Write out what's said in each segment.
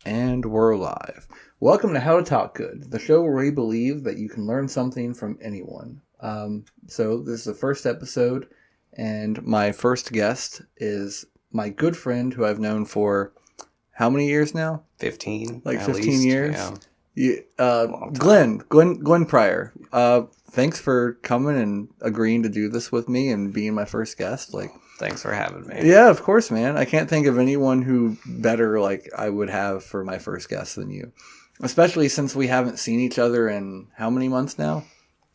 And we're live. Welcome to How to Talk Good, the show where we believe that you can learn something from anyone. So this is the first episode, and my first guest is my good friend who I've known for how many years now? 15. Like at 15 least. years? Yeah. Glenn Pryor. Thanks for coming and agreeing to do this with me and being my first guest. Thanks for having me. Yeah, of course, man. I can't think of anyone who better I would have for my first guest than you. Especially since we haven't seen each other in how many months now?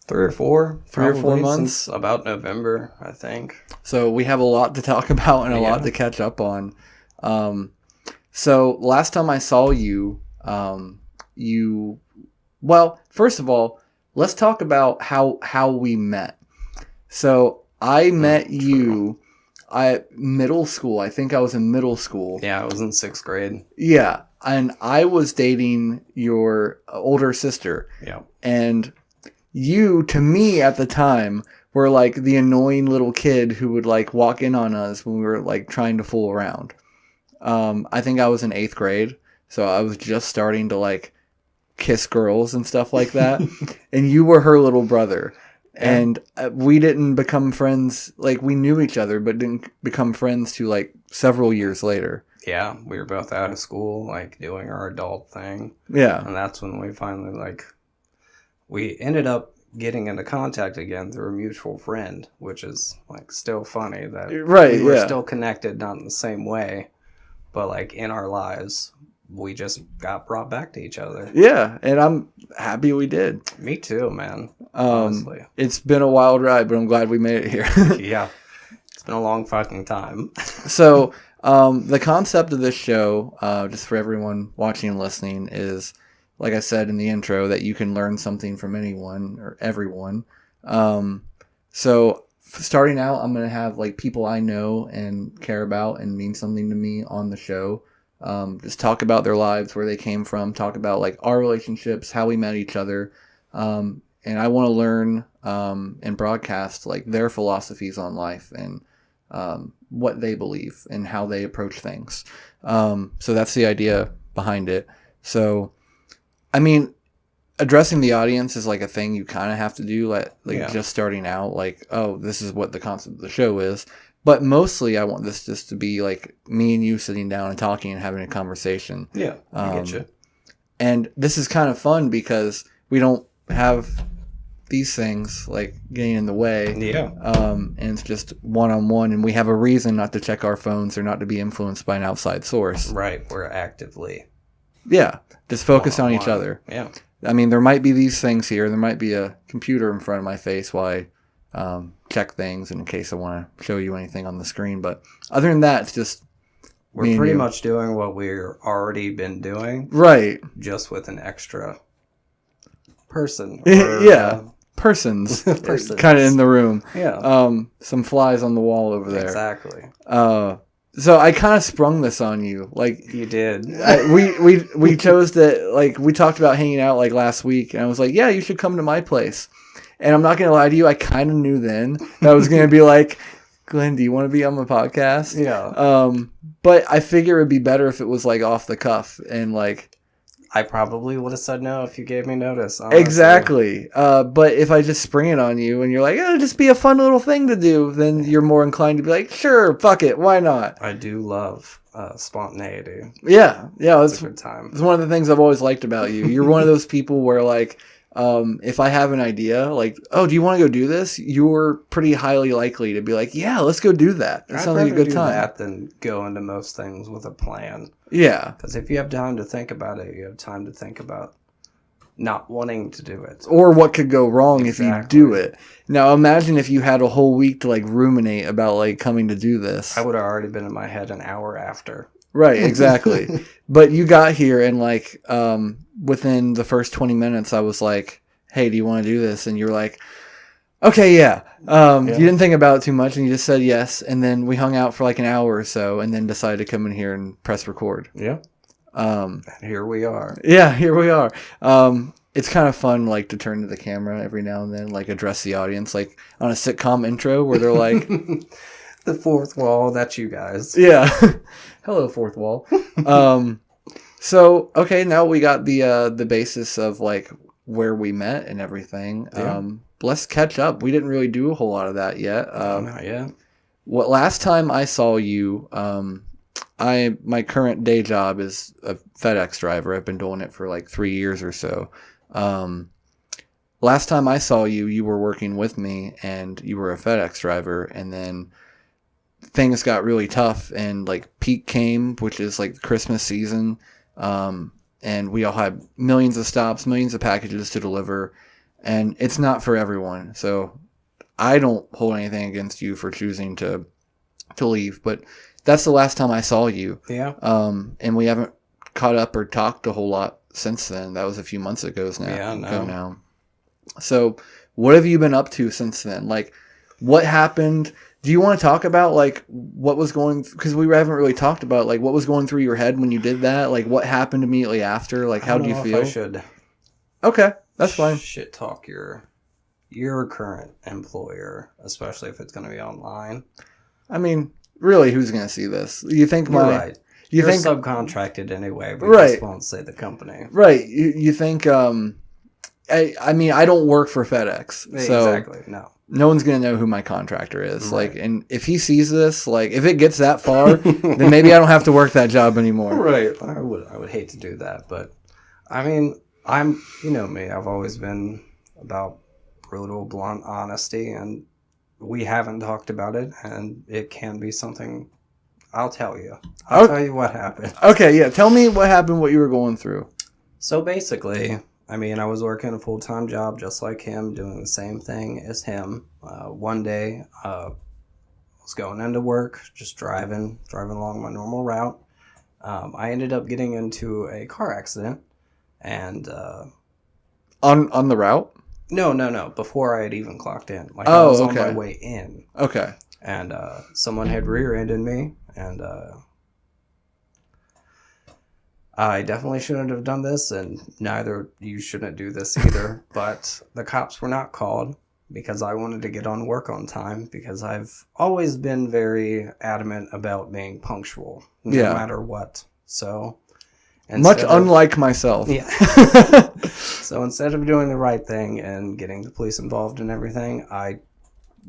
3 or 4. 3 or 4 probably, months? Since about November, I think. So we have a lot to talk about and a lot to catch up on. So last time I saw you, well, first of all, let's talk about how we met. So I met you at middle school. I think I was in middle school. Yeah, I was in 6th grade. Yeah, and I was dating your older sister. Yeah. And you, to me at the time, were like the annoying little kid who would like walk in on us when we were like trying to fool around. I think I was in 8th grade, so I was just starting to like kiss girls and stuff like that. And you were her little brother. Yeah. And we didn't become friends. Like, we knew each other, but didn't become friends till like several years later. Yeah, we were both out of school, like doing our adult thing. Yeah. And that's when we finally we ended up getting into contact again through a mutual friend, which is like still funny that we were still connected, not in the same way, but like in our lives, we just got brought back to each other. Yeah, and I'm happy we did. Me too, man. Honestly. It's been a wild ride, but I'm glad we made it here. Yeah. It's been a long fucking time. So, the concept of this show, just for everyone watching and listening, is, like I said in the intro, that you can learn something from anyone or everyone. So, starting out, I'm going to have like people I know and care about and mean something to me on the show. Just talk about their lives, where they came from, talk about like our relationships, how we met each other. And I want to learn and broadcast like their philosophies on life and what they believe and how they approach things. So that's the idea behind it. So, I mean, addressing the audience is like a thing you kind of have to do, just starting out, like, oh, this is what the concept of the show is. But mostly I want this just to be like me and you sitting down and talking and having a conversation. Yeah, I get you. And this is kind of fun because we don't have these things like getting in the way. Yeah. And it's just one-on-one, and we have a reason not to check our phones or not to be influenced by an outside source. Right. We're actively. Yeah. Just focus on each other. Yeah. I mean, there might be these things here. There might be a computer in front of my face while I check things in case I want to show you anything on the screen. But other than that, it's just we're pretty much doing what we're already been doing. Right. Just with an extra person. Persons. Kind of in the room. Yeah. Some flies on the wall over there. Exactly. So I kind of sprung this on you. Like, you did. We chose to, like, we talked about hanging out like last week, and I was like, yeah, you should come to my place. And I'm not going to lie to you, I kind of knew then that I was going to be like, Glenn, do you want to be on my podcast? Yeah. But I figure it'd be better if it was like off the cuff and like. I probably would have said no if you gave me notice. Honestly. Exactly. But if I just spring it on you and you're like, it'll just be a fun little thing to do, then you're more inclined to be like, sure, fuck it, why not? I do love spontaneity. Yeah. It's a good time. It's one of the things I've always liked about you. You're one of those people where like, if I have an idea, like, oh, do you want to go do this? You're pretty highly likely to be like, yeah, let's go do that. That sounds like a good time. I'd rather do that than go into most things with a plan. Yeah. Because if you have time to think about it, you have time to think about not wanting to do it. Or what could go wrong if you do it. Now, imagine if you had a whole week to like ruminate about like coming to do this. I would have already been in my head an hour after. Right, exactly. But you got here and like within the first 20 minutes, I was like, hey, do you want to do this? And you're like, okay, yeah. You didn't think about it too much and you just said yes. And then we hung out for like an hour or so and then decided to come in here and press record. Yeah. And here we are. Yeah, here we are. It's kind of fun, like, to turn to the camera every now and then, like, address the audience, like, on a sitcom intro where they're like... The fourth wall, that's you guys. Yeah. Hello, fourth wall. So, okay, now we got the basis of like where we met and everything. Yeah. Let's catch up. We didn't really do a whole lot of that yet. Not yet. What last time I saw you, my current day job is a FedEx driver. I've been doing it for like 3 years or so. Last time I saw you, you were working with me and you were a FedEx driver, and then things got really tough and like peak came, which is like Christmas season. And we all had millions of stops, millions of packages to deliver, and it's not for everyone. So I don't hold anything against you for choosing to leave, but that's the last time I saw you. Yeah. And we haven't caught up or talked a whole lot since then. That was a few months ago now. Yeah, now. So what have you been up to since then? Like, what happened? Do you want to talk about like what was going? Because we haven't really talked about like what was going through your head when you did that. Like, what happened immediately after? Like, how do you feel? I should. Okay, that's fine. Shit talk your current employer, especially if it's going to be online. I mean, really, who's going to see this? You think You're right. You're think subcontracted anyway, but right. You just won't say the company. Right. You think I mean, I don't work for FedEx. So exactly. No one's going to know who my contractor is. Right. Like, and if he sees this, like, if it gets that far, then maybe I don't have to work that job anymore. Right. I would hate to do that. But, I mean, you know me, I've always been about brutal, blunt honesty, and we haven't talked about it, and it can be something I'll tell you. I'll tell you what happened. Okay, yeah. Tell me what happened, what you were going through. So, basically, I mean, I was working a full-time job just like him, doing the same thing as him. One day, I was going into work, just driving along my normal route. I ended up getting into a car accident, and on the route? No. Before I had even clocked in, like I was on my way in. Okay. And someone had rear-ended me, and I definitely shouldn't have done this, and neither you shouldn't do this either. But the cops were not called because I wanted to get on work on time, because I've always been very adamant about being punctual, no matter what. So, much unlike myself. Yeah. So instead of doing the right thing and getting the police involved and everything, I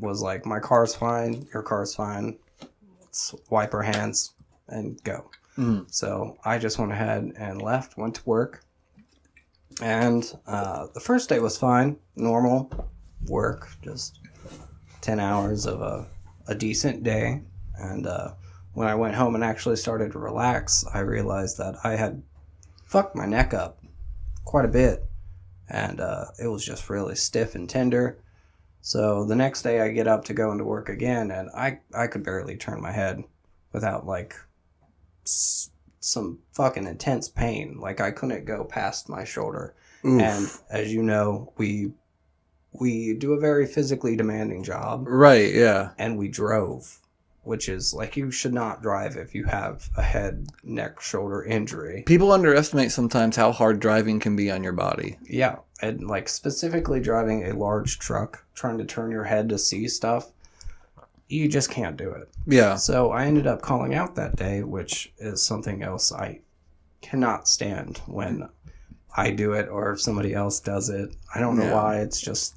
was like, my car's fine, your car's fine. Let's wipe our hands and go. So I just went ahead and left, went to work, and the first day was fine, normal work, just 10 hours of a decent day. And when I went home and actually started to relax, I realized that I had fucked my neck up quite a bit, and it was just really stiff and tender. So the next day I get up to go into work again, and I could barely turn my head without like some fucking intense pain. Like I couldn't go past my shoulder. Oof. And as you know, we do a very physically demanding job. Right, yeah. And we drove, which is like, you should not drive if you have a head, neck, shoulder injury. People underestimate sometimes how hard driving can be on your body. Yeah, and like specifically driving a large truck, trying to turn your head to see stuff, you just can't do it. Yeah. So I ended up calling out that day, which is something else I cannot stand when I do it or if somebody else does it. I don't know why. It's just,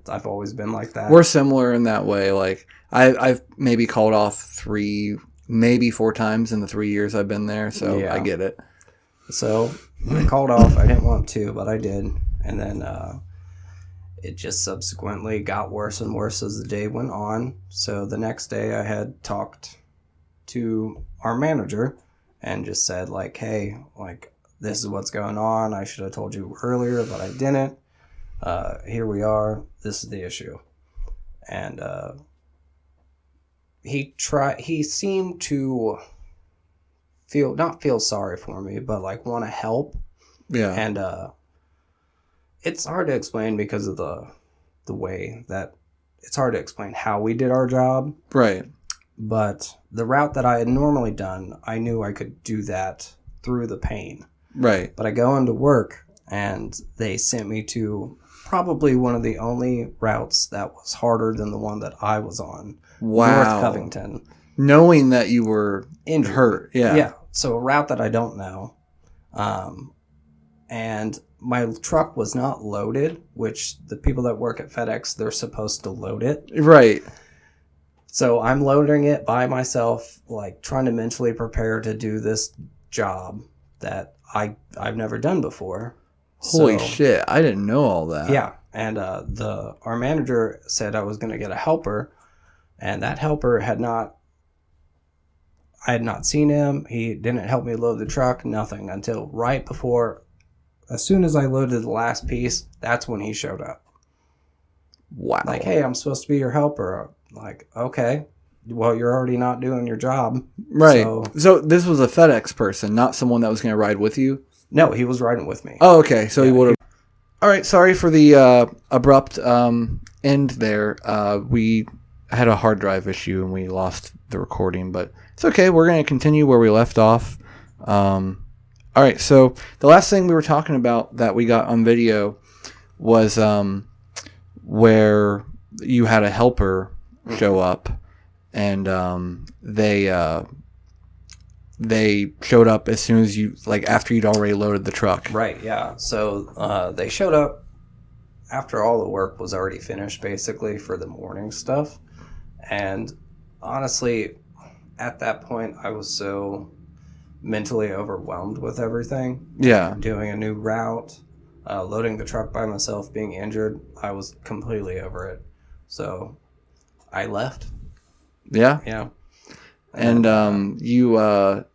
I've always been like that. We're similar in that way. Like I've maybe called off 3, maybe 4 times in the 3 years I've been there. So yeah. I get it. So I called off. I didn't want to, but I did. And then it just subsequently got worse and worse as the day went on. So the next day I had talked to our manager and just said like, hey, like this is what's going on. I should have told you earlier, but I didn't. Here we are. This is the issue. And he seemed to not feel sorry for me, but like want to help. Yeah. And it's hard to explain because of the way that it's hard to explain how we did our job. Right. But the route that I had normally done, I knew I could do that through the pain. Right. But I go into work and they sent me to probably one of the only routes that was harder than the one that I was on. Wow. North Covington. Knowing that you were injured. Hurt. Yeah. Yeah. So a route that I don't know. And my truck was not loaded, which the people that work at FedEx, they're supposed to load it. Right. So I'm loading it by myself, like trying to mentally prepare to do this job that I've never done before. Holy shit, I didn't know all that. Yeah, and our manager said I was going to get a helper, and that helper I had not seen him. He didn't help me load the truck, nothing, until right before, as soon as I loaded the last piece, that's when he showed up. Wow. Like, hey, I'm supposed to be your helper. Like, okay, well, you're already not doing your job. Right. So this was a FedEx person, not someone that was going to ride with you? No, he was riding with me. Oh, okay. So he would have... All right, sorry for the abrupt end there. We had a hard drive issue and we lost the recording, but it's okay. We're going to continue where we left off. All right, so the last thing we were talking about that we got on video was where you had a helper show up, and they showed up as soon as you, like, after you'd already loaded the truck. Right, yeah. So they showed up after all the work was already finished, basically, for the morning stuff. And honestly, at that point, I was so mentally overwhelmed with everything. Yeah. Doing a new route, loading the truck by myself, being injured, I was completely over it. So I left. Yeah. Yeah. And you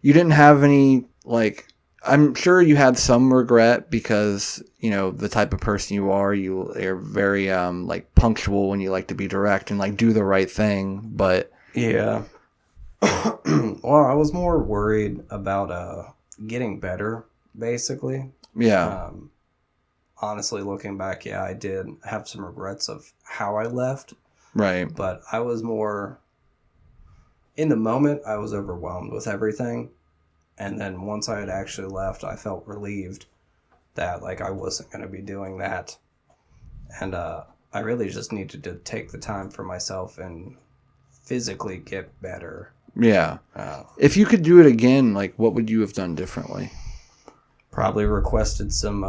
didn't have any, like, I'm sure you had some regret because, you know, the type of person you are, you're very like punctual when you like to be direct and like do the right thing, but yeah. Well, I was more worried about getting better, basically. Yeah. Honestly, looking back, yeah, I did have some regrets of how I left. Right. But I was more... In the moment, I was overwhelmed with everything. And then once I had actually left, I felt relieved that, like, I wasn't going to be doing that. And I really just needed to take the time for myself and physically get better. Yeah. If you could do it again, like, what would you have done differently? Probably requested some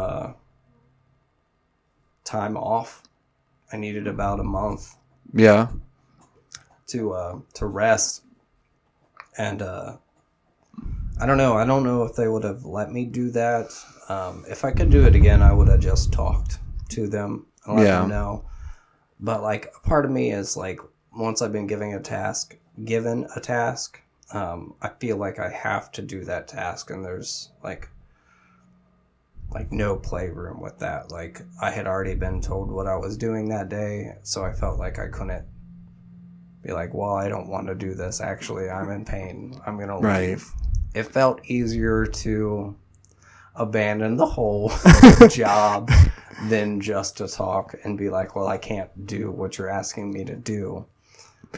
time off. I needed about a month. Yeah. To rest. And I don't know. I don't know if they would have let me do that. If I could do it again, I would have just talked to them and let them know. But, like, a part of me is, like, once I've been given a task, I feel like I have to do that task, and there's, like no playroom with that. Like, I had already been told what I was doing that day, so I felt like I couldn't be like, well, I don't want to do this. Actually, I'm in pain. I'm going to leave. Right. It felt easier to abandon the whole job than just to talk and be like, well, I can't do what you're asking me to do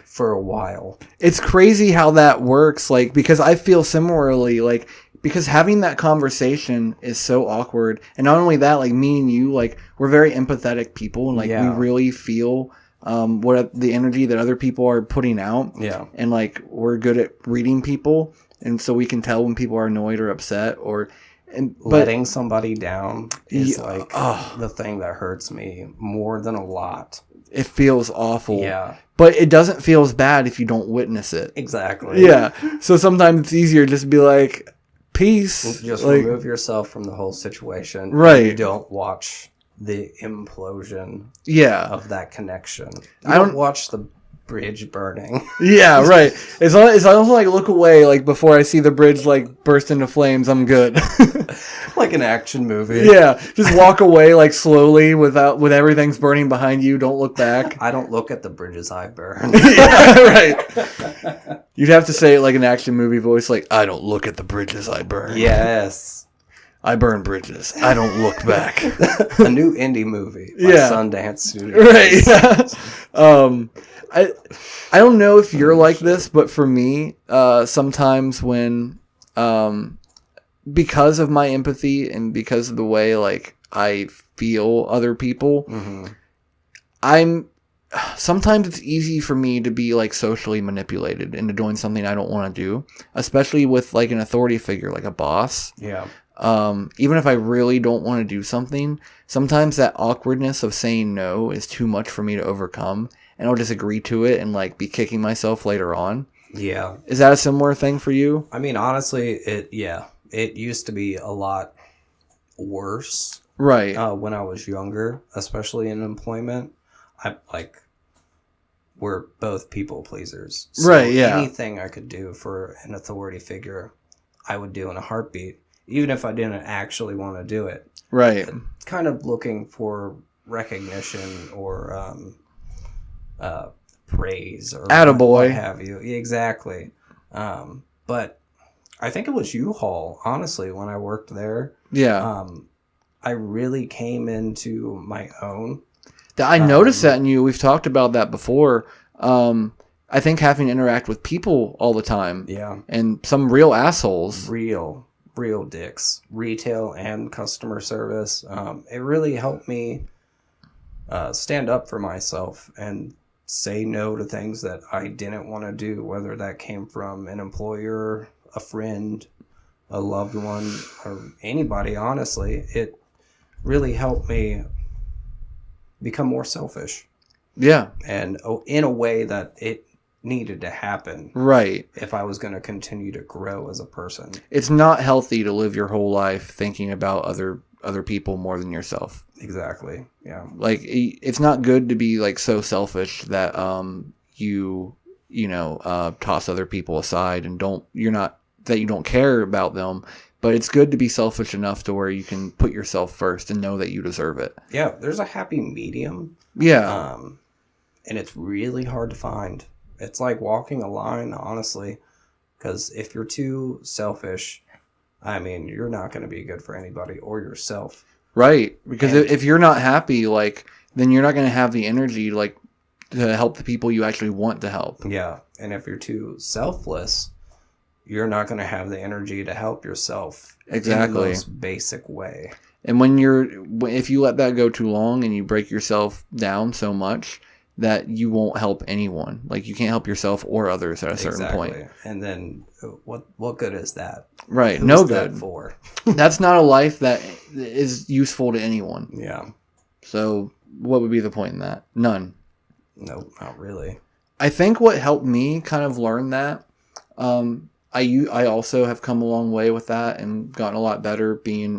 for a while. It's crazy how that works, like, because I feel similarly, like, because having that conversation is so awkward. And not only that, like, me and you, like, we're very empathetic people, and, like, we really feel what the energy that other people are putting out. Yeah. And, like, we're good at reading people, and so we can tell when people are annoyed or upset, but letting somebody down is the thing that hurts me more than a lot. It feels awful. Yeah. But it doesn't feel as bad if you don't witness it. Exactly. Yeah. So sometimes it's easier just to be like, peace. Just like, remove yourself from the whole situation. Right. You don't watch the implosion of that connection. You I don't watch the bridge burning. Yeah, right. It's almost like look away, like before I see the bridge like burst into flames, I'm good. Like an action movie. Yeah, just walk away like slowly with everything's burning behind you. Don't look back. I don't look at the bridges I burn. Yeah, right. You'd have to say it like an action movie voice, like, I don't look at the bridges I burn. Yes. I burn bridges. I don't look back. A new indie movie by Sundance Studios. Right. Yeah. I don't know if you're like this, but for me, sometimes when, because of my empathy and because of the way like I feel other people, sometimes it's easy for me to be like socially manipulated into doing something I don't want to do, especially with like an authority figure, like a boss. Yeah. Even if I really don't want to do something, sometimes that awkwardness of saying no is too much for me to overcome, and I'll just agree to it and like be kicking myself later on. Yeah. Is that a similar thing for you? I mean, honestly, it used to be a lot worse. Right. When I was younger, especially in employment. We're both people pleasers. So right, yeah. Anything I could do for an authority figure, I would do in a heartbeat, even if I didn't actually want to do it. Right. It's kind of looking for recognition or praise or what have you. Exactly. But I think it was U-Haul, honestly, when I worked there. Yeah. I really came into my own. I noticed that in you. We've talked about that before. I think having to interact with people all the time. Yeah. And some real assholes. Real dicks. Retail and customer service. It really helped me stand up for myself and say no to things that I didn't want to do, whether that came from an employer, a friend, a loved one, or anybody, honestly. It really helped me become more selfish. Yeah. And in a way that it needed to happen. Right. If I was going to continue to grow as a person. It's not healthy to live your whole life thinking about other people more than yourself. Exactly. Yeah. Like, it's not good to be like so selfish that you toss other people aside and you don't care about them. But it's good to be selfish enough to where you can put yourself first and know that you deserve it. Yeah, there's a happy medium. Yeah. And it's really hard to find. It's like walking a line, honestly. Because if you're too selfish, I mean, you're not going to be good for anybody or yourself. Right. Because if you're not happy, like, then you're not going to have the energy, like, to help the people you actually want to help. Yeah. And if you're too selfless, you're not going to have the energy to help yourself. Exactly. In the most basic way. And if you let that go too long and you break yourself down so much that you won't help anyone, like you can't help yourself or others at a certain point. And then what good is that? Right. Who's no good. That for? That's not a life that is useful to anyone. Yeah. So what would be the point in that? None. Nope, not really. I think what helped me kind of learn that, I also have come a long way with that and gotten a lot better being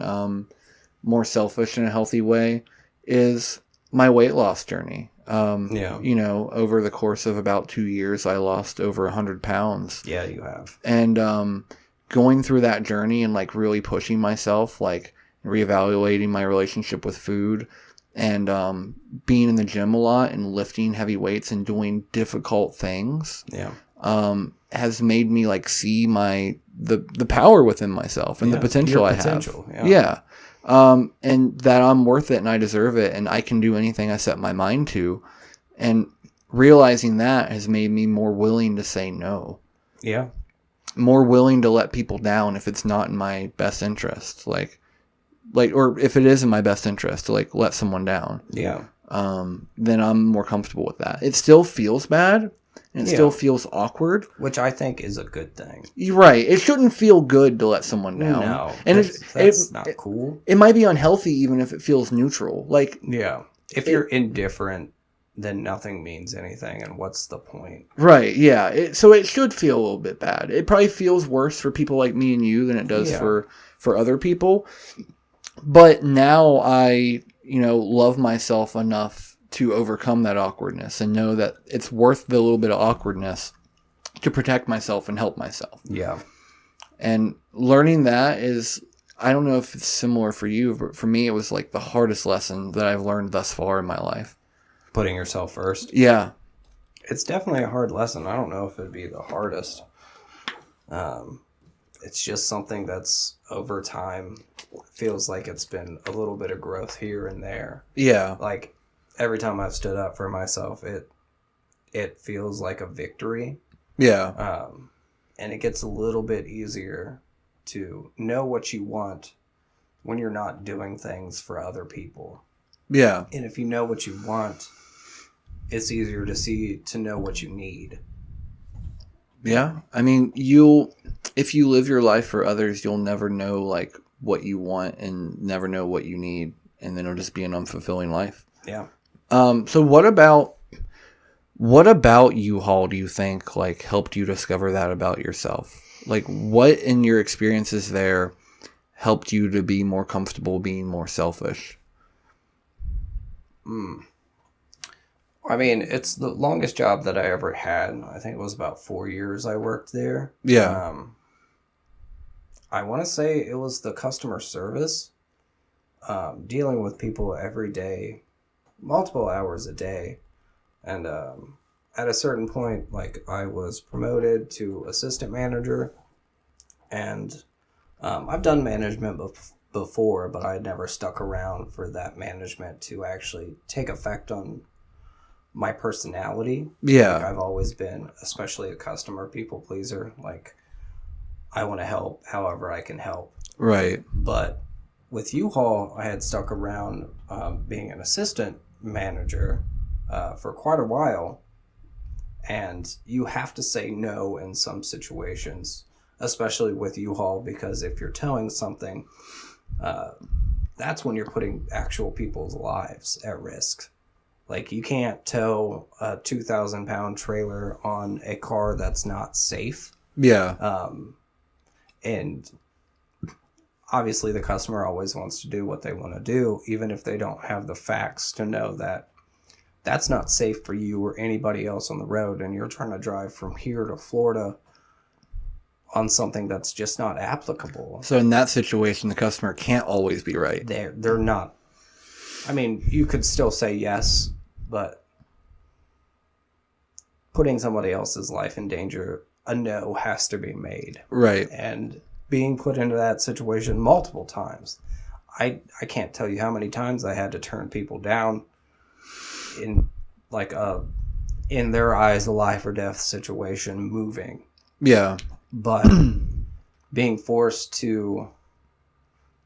more selfish in a healthy way, is my weight loss journey. Over the course of about 2 years, I lost over 100 pounds. Yeah, you have. And going through that journey and like really pushing myself, like reevaluating my relationship with food and being in the gym a lot and lifting heavy weights and doing difficult things. Yeah. Has made me like see the power within myself and the potential I have. Yeah. And that I'm worth it and I deserve it and I can do anything I set my mind to. And realizing that has made me more willing to say no. Yeah. More willing to let people down if it's not in my best interest. Or if it is in my best interest to like let someone down. Yeah. Then I'm more comfortable with that. It still feels bad. And it still feels awkward. Which I think is a good thing. You're right. It shouldn't feel good to let someone down. No. And that's not cool. It might be unhealthy even if it feels neutral. Like, yeah. If you're indifferent, then nothing means anything. And what's the point? Right. Yeah. So it should feel a little bit bad. It probably feels worse for people like me and you than it does for other people. But now I, love myself enough to overcome that awkwardness and know that it's worth the little bit of awkwardness to protect myself and help myself. Yeah. And learning that is, I don't know if it's similar for you, but for me, it was like the hardest lesson that I've learned thus far in my life. Putting yourself first. Yeah. It's definitely a hard lesson. I don't know if it'd be the hardest. It's just something that's over time feels like it's been a little bit of growth here and there. Yeah. Like, every time I've stood up for myself, it feels like a victory. Yeah. And it gets a little bit easier to know what you want when you're not doing things for other people. Yeah. And if you know what you want, it's easier to know what you need. Yeah. I mean, if you live your life for others, you'll never know like what you want and never know what you need. And then it'll just be an unfulfilling life. Yeah. So what about U-Haul do you think like helped you discover that about yourself? Like what in your experiences there helped you to be more comfortable being more selfish? I mean, it's the longest job that I ever had. I think it was about 4 years I worked there. Yeah. I want to say it was the customer service, dealing with people every day, multiple hours a day. And at a certain point, like I was promoted to assistant manager, and I've done management before, but I had never stuck around for that management to actually take effect on my personality. Yeah. Like I've always been, especially a customer people pleaser. Like I want to help however I can help. Right. But with U-Haul, I had stuck around being an assistant manager for quite a while. And you have to say no in some situations, especially with U-Haul, because if you're towing something, that's when you're putting actual people's lives at risk. Like you can't tow a 2,000-pound trailer on a car that's not safe. Yeah. And obviously the customer always wants to do what they want to do, even if they don't have the facts to know that that's not safe for you or anybody else on the road. And you're trying to drive from here to Florida on something that's just not applicable. So in that situation, the customer can't always be right. They're not. I mean, you could still say yes, but putting somebody else's life in danger, a no has to be made. Right. And being put into that situation multiple times. I can't tell you how many times I had to turn people down in like in their eyes, a life or death situation moving. Yeah. But being forced to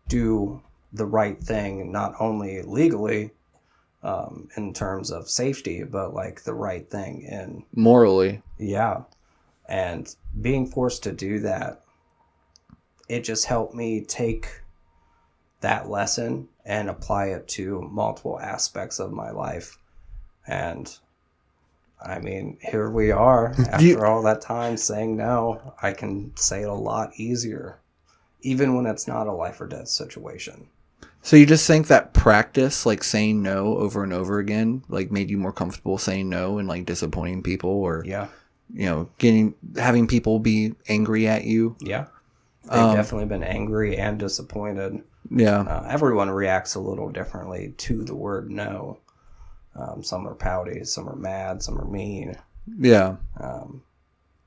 do the right thing, not only legally in terms of safety, but like the right thing in morally. Yeah. And being forced to do that, it just helped me take that lesson and apply it to multiple aspects of my life. And I mean, here we are after all that time saying no. I can say it a lot easier, even when it's not a life or death situation. So you just think that practice, like saying no over and over again, like made you more comfortable saying no and like disappointing people, or yeah, you know, having people be angry at you? Yeah, they've definitely been angry and disappointed. Yeah, everyone reacts a little differently to the word no. Some are pouty, some are mad, some are mean. Yeah.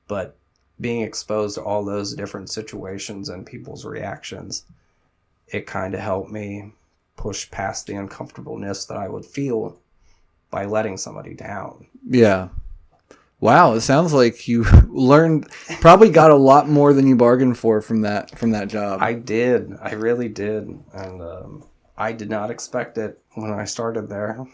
But being exposed to all those different situations and people's reactions, it kind of helped me push past the uncomfortableness that I would feel by letting somebody down. Yeah. Wow, it sounds like you probably got a lot more than you bargained for from that job. I did. I really did. And I did not expect it when I started there.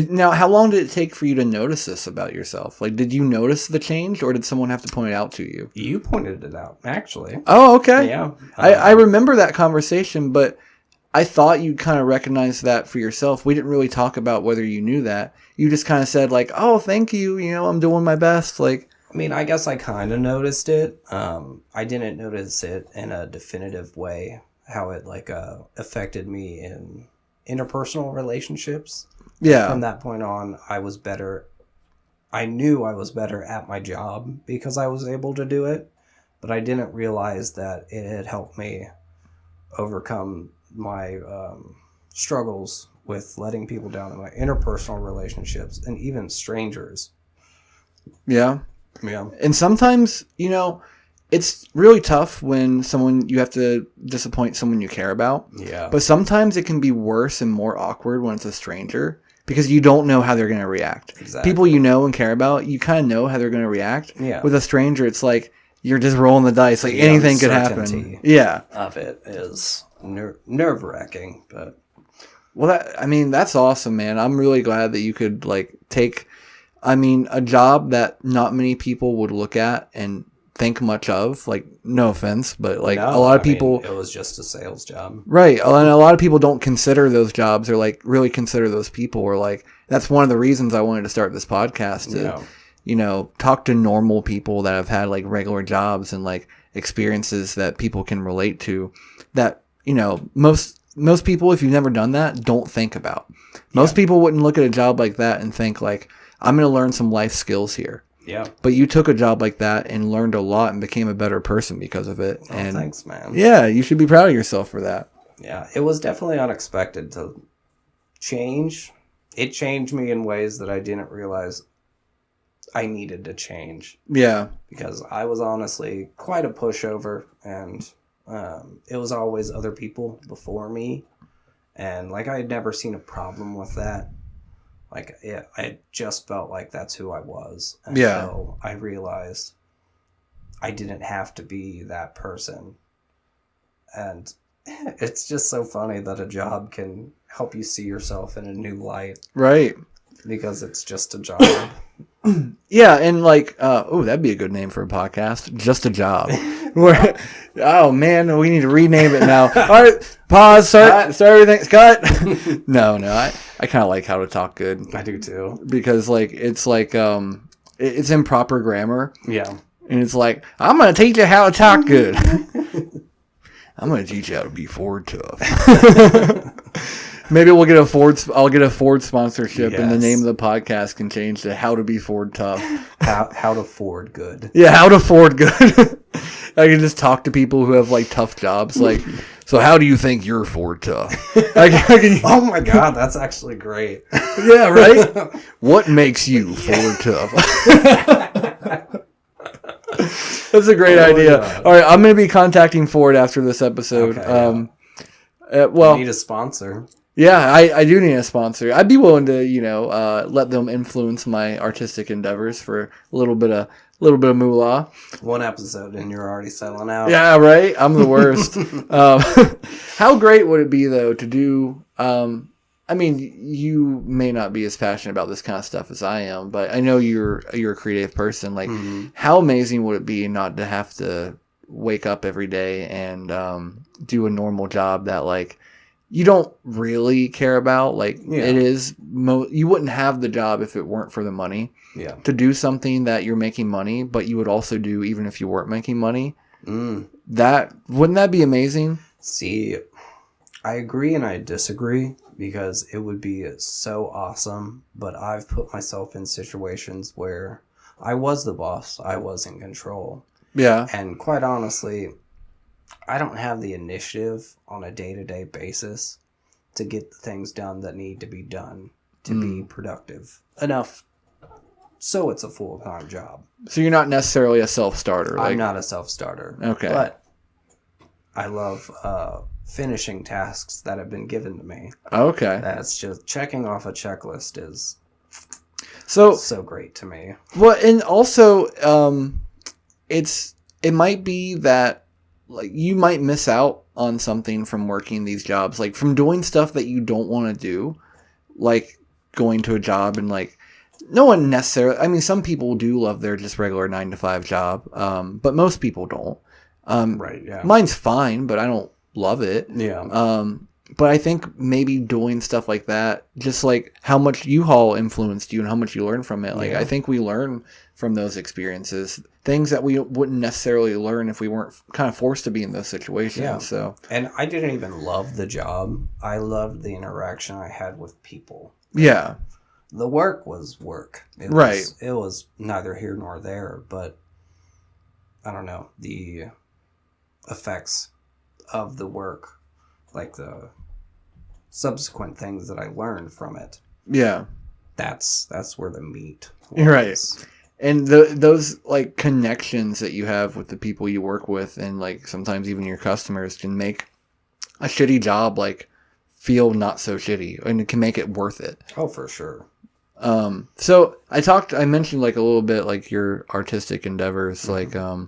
Now, how long did it take for you to notice this about yourself? Like, did you notice the change, or did someone have to point it out to you? You pointed it out, actually. Oh, okay. Yeah. I remember that conversation, but I thought you'd kind of recognize that for yourself. We didn't really talk about whether you knew that. You just kind of said, like, oh, thank you, you know, I'm doing my best. Like, I mean, I guess I kind of noticed it. I didn't notice it in a definitive way, how it, like, affected me in interpersonal relationships. Yeah. From that point on, I was better. I knew I was better at my job because I was able to do it, but I didn't realize that it had helped me overcome my struggles with letting people down in my interpersonal relationships and even strangers. Yeah. Yeah. And sometimes, you know, it's really tough when you have to disappoint someone you care about. Yeah. But sometimes it can be worse and more awkward when it's a stranger, because you don't know how they're going to react. Exactly. People you know and care about, you kind of know how they're going to react. Yeah. With a stranger, it's like you're just rolling the dice. Like anything could happen. Yeah. Of it is nerve-wracking, but well, that's awesome, man. I'm really glad that you could like take I mean, a job that not many people would look at and think much of, like, no offense, but like a lot of people, it was just a sales job, right? And a lot of people don't consider those jobs or like really consider those people, or like that's one of the reasons I wanted to start this podcast to talk to normal people that have had like regular jobs and like experiences that people can relate to, that most people, if you've never done that, don't think about. Most people wouldn't look at a job like that and think like, I'm going to learn some life skills here. Yeah. But you took a job like that and learned a lot and became a better person because of it. Oh, and thanks, man. Yeah, you should be proud of yourself for that. Yeah, it was definitely unexpected to change. It changed me in ways that I didn't realize I needed to change. Yeah. Because I was honestly quite a pushover, and it was always other people before me. And like, I had never seen a problem with that. Like, I just felt like that's who I was until I realized I didn't have to be that person. And it's just so funny that a job can help you see yourself in a new light. Right. Because it's just a job. Yeah, and like, that'd be a good name for a podcast. Just a job. Oh man, we need to rename it now. All right, pause. Start everything. Cut. No. I kind of like How to Talk Good. I do too. Because like it's it's improper grammar. Yeah. And it's like, I'm gonna teach you how to talk good. I'm gonna teach you how to be Ford tough. Maybe we'll get a Ford. I'll get a Ford sponsorship, and the name of the podcast can change to "How to Be Ford Tough." How to Ford Good. Yeah, how to Ford good. I can just talk to people who have like tough jobs. Like, so how do you think you're Ford tough? Oh my God, that's actually great. Yeah, right. What makes you Ford tough? That's a great idea. All right, I'm going to be contacting Ford after this episode. Okay, well, you need a sponsor. Yeah, I do need a sponsor. I'd be willing to, let them influence my artistic endeavors for a little bit of moolah. One episode and you're already selling out. Yeah, right. I'm the worst. How great would it be though to do? I mean, you may not be as passionate about this kind of stuff as I am, but I know you're a creative person. Like, how amazing would it be not to have to wake up every day and do a normal job that like you don't really care about? Like, it is you wouldn't have the job if it weren't for the money. Yeah. To do something that you're making money, but you would also do even if you weren't making money. That wouldn't that be amazing? See, I agree and I disagree, because it would be so awesome, but I've put myself in situations where I was the boss, I was in control. Yeah. And quite honestly, I don't have the initiative on a day-to-day basis to get the things done that need to be done to be productive enough so it's a full-time job. So you're not necessarily a self-starter. I'm not a self-starter. Okay. But I love finishing tasks that have been given to me. Okay. That's just checking off a checklist is so great to me. Well, and also it might be that like you might miss out on something from working these jobs, like from doing stuff that you don't want to do, like going to a job and like no one necessarily, I mean, some people do love their just regular 9-to-5 job, but most people don't. Right, yeah. Mine's fine, but I don't love it. Yeah. But I think maybe doing stuff like that, just like how much U-Haul influenced you and how much you learned from it. Like, I think we learn from those experiences, things that we wouldn't necessarily learn if we weren't kind of forced to be in those situations. Yeah. So, and I didn't even love the job. I loved the interaction I had with people. Yeah. The work was work. It was neither here nor there, but I don't know, the effects of the work, like the subsequent things that I learned from it. Yeah. That's where the meat was. Right. And those like connections that you have with the people you work with, and like sometimes even your customers, can make a shitty job like feel not so shitty, and it can make it worth it. Oh, for sure. So I mentioned like a little bit like your artistic endeavors. Like, I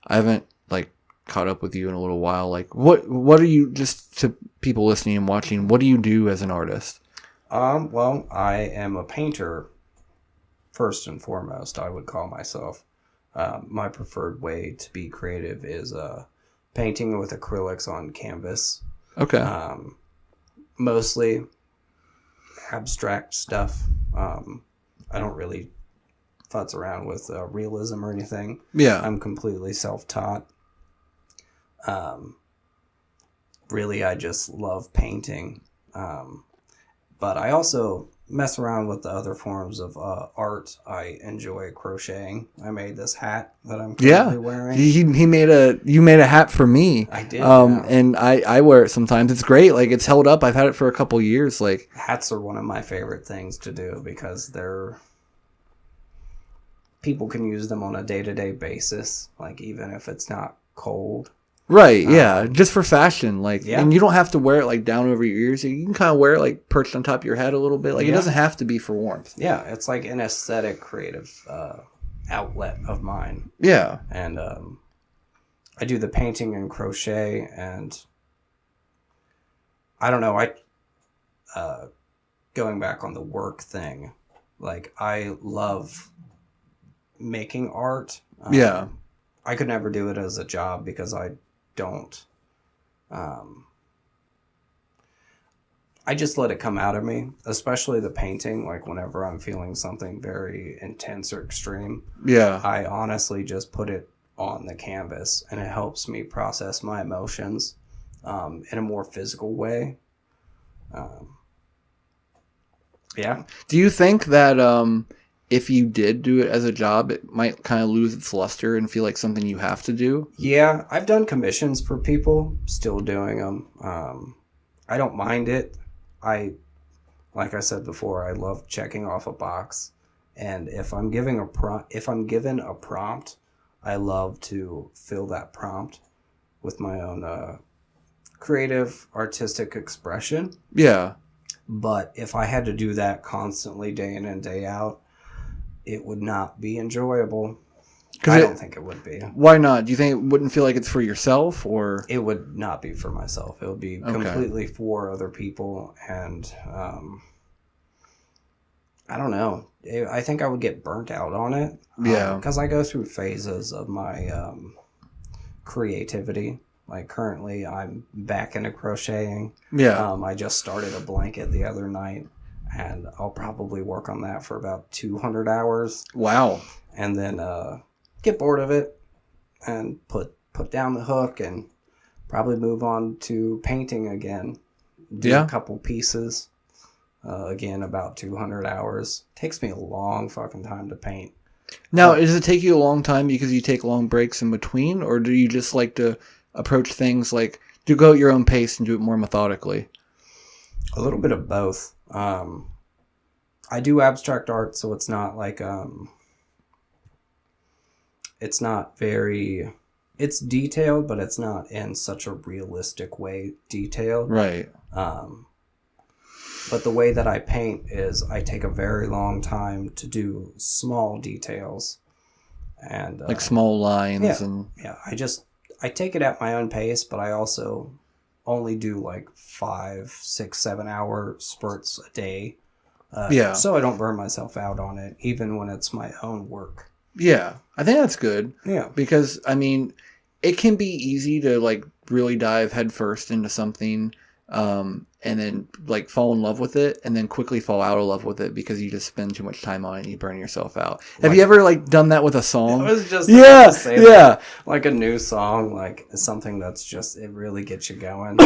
haven't like caught up with you in a little while. Like, what are you, just to people listening and watching, what do you do as an artist? Well, I am a painter first and foremost, I would call myself. My preferred way to be creative is painting with acrylics on canvas. Okay. Mostly abstract stuff. I don't really futz around with realism or anything. Yeah. I'm completely self-taught. Really, I just love painting. But I also mess around with the other forms of art. I enjoy crocheting. I made this hat that I'm currently wearing. You made a hat for me. I did. And I wear it sometimes. It's great. Like, it's held up. I've had it for a couple years. Like, hats are one of my favorite things to do because people can use them on a day-to-day basis. Like, even if it's not cold. Right, yeah, just for fashion, like, and you don't have to wear it like down over your ears. You can kind of wear it like perched on top of your head a little bit. Like, it doesn't have to be for warmth. Yeah, it's like an aesthetic, creative outlet of mine. Yeah, and I do the painting and crochet, and I don't know. Going back on the work thing, like, I love making art. Yeah, I could never do it as a job because I don't. I just let it come out of me, especially the painting. Like, whenever I'm feeling something very intense or extreme, I honestly just put it on the canvas, and it helps me process my emotions in a more physical way. Do you think that if you did do it as a job, it might kind of lose its luster and feel like something you have to do? Yeah, I've done commissions for people, still doing them. I don't mind it. Like I said before, I love checking off a box, and if I'm given a prompt, I love to fill that prompt with my own creative, artistic expression. Yeah. But if I had to do that constantly, day in and day out, it would not be enjoyable. I don't think it would be. Why not? Do you think it wouldn't feel like it's for yourself, or? It would not be for myself. It would be completely for other people, and I don't know. I think I would get burnt out on it. Yeah. Because I go through phases of my creativity. Like, currently, I'm back into crocheting. Yeah. I just started a blanket the other night, and I'll probably work on that for about 200 hours. Wow. And then get bored of it and put down the hook and probably move on to painting again. Do a couple pieces. Again, about 200 hours. Takes me a long fucking time to paint. Now, does it take you a long time because you take long breaks in between, or do you just like to approach things like, do go at your own pace and do it more methodically? A little bit of both. I do abstract art, so it's not like it's not very, it's detailed, but it's not in such a realistic way detailed. Right. But the way that I paint is I take a very long time to do small details, and like small lines. I take it at my own pace, but I also only do like 5, 6, 7 hour spurts a day. So I don't burn myself out on it, even when it's my own work. Yeah, I think that's good. Yeah. Because, I mean, it can be easy to, like, really dive headfirst into something and then, like, fall in love with it and then quickly fall out of love with it because you just spend too much time on it and you burn yourself out. Have you ever, like, done that with a song? I was just about to say that. Like a new song, like something that's just, it really gets you going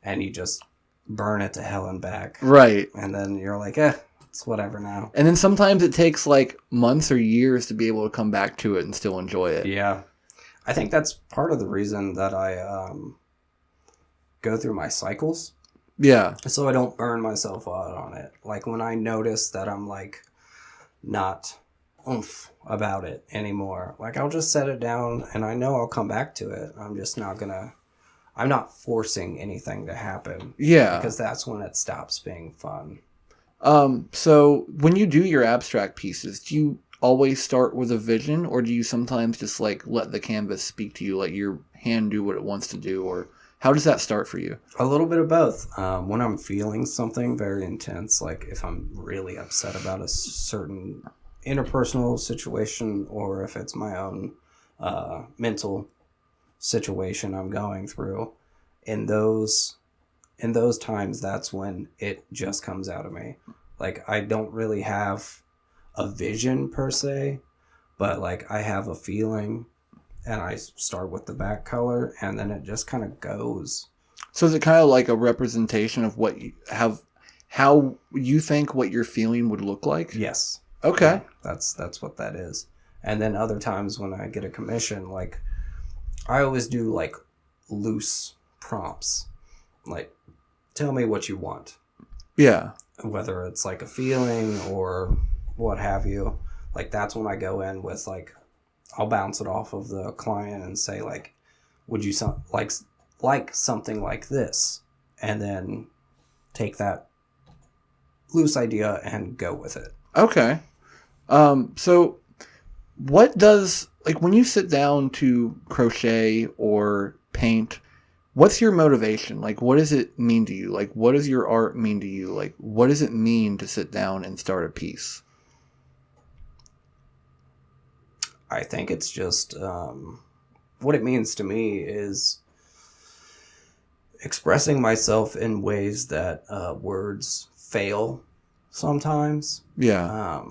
and you just burn it to hell and back. Right. And then you're like, it's whatever now. And then sometimes it takes like months or years to be able to come back to it and still enjoy it. Yeah. I think that's part of the reason that I go through my cycles. Yeah. So I don't burn myself out on it. Like, when I notice that I'm like not oomph about it anymore, like, I'll just set it down and I know I'll come back to it. I'm not forcing anything to happen. Yeah. Because that's when it stops being fun. So when you do your abstract pieces, do you always start with a vision, or do you sometimes just like let the canvas speak to you, let your hand do what it wants to do, or how does that start for you? A little bit of both. When I'm feeling something very intense, like if I'm really upset about a certain interpersonal situation or if it's my own mental situation I'm going through, in those times, that's when it just comes out of me. Like, I don't really have a vision per se, but like I have a feeling, and I start with the back color, and then it just kind of goes. So is it kind of like a representation of what you have, how you think what you're feeling would look like? Yes. Okay. Yeah, that's what that is. And then other times when I get a commission, like I always do like loose prompts, like tell me what you want. Yeah. Whether it's like a feeling or what have you. Like that's when I go in with like, I'll bounce it off of the client and say like, would you like something like this? And then take that loose idea and go with it. Okay. So what does, like, when you sit down to crochet or paint, what's your motivation? Like, what does it mean to you? Like, what does your art mean to you? Like, what does it mean to sit down and start a piece? I think it's just what it means to me is expressing myself in ways that words fail sometimes. Yeah.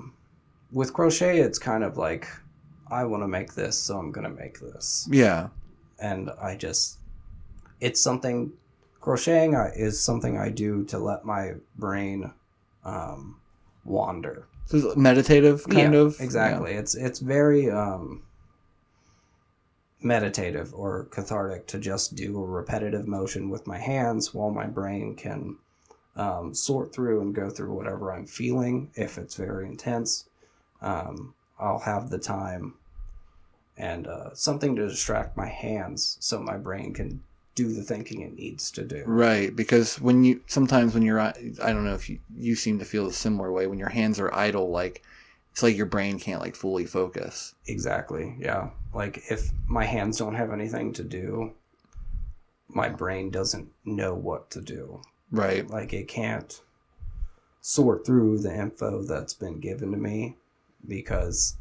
With crochet, it's kind of like, I want to make this, so I'm going to make this. Yeah. And it's something, crocheting is something I do to let my brain wander. So it's meditative, kind of? Exactly. Yeah. It's very meditative or cathartic to just do a repetitive motion with my hands while my brain can sort through and go through whatever I'm feeling. If it's very intense, I'll have the time and something to distract my hands so my brain can do the thinking it needs to do. Right, because sometimes when you're, I don't know if you seem to feel a similar way, when your hands are idle, like, it's like your brain can't like fully focus. Exactly, yeah. Like if my hands don't have anything to do, my brain doesn't know what to do. Right. Like it can't sort through the info that's been given to me because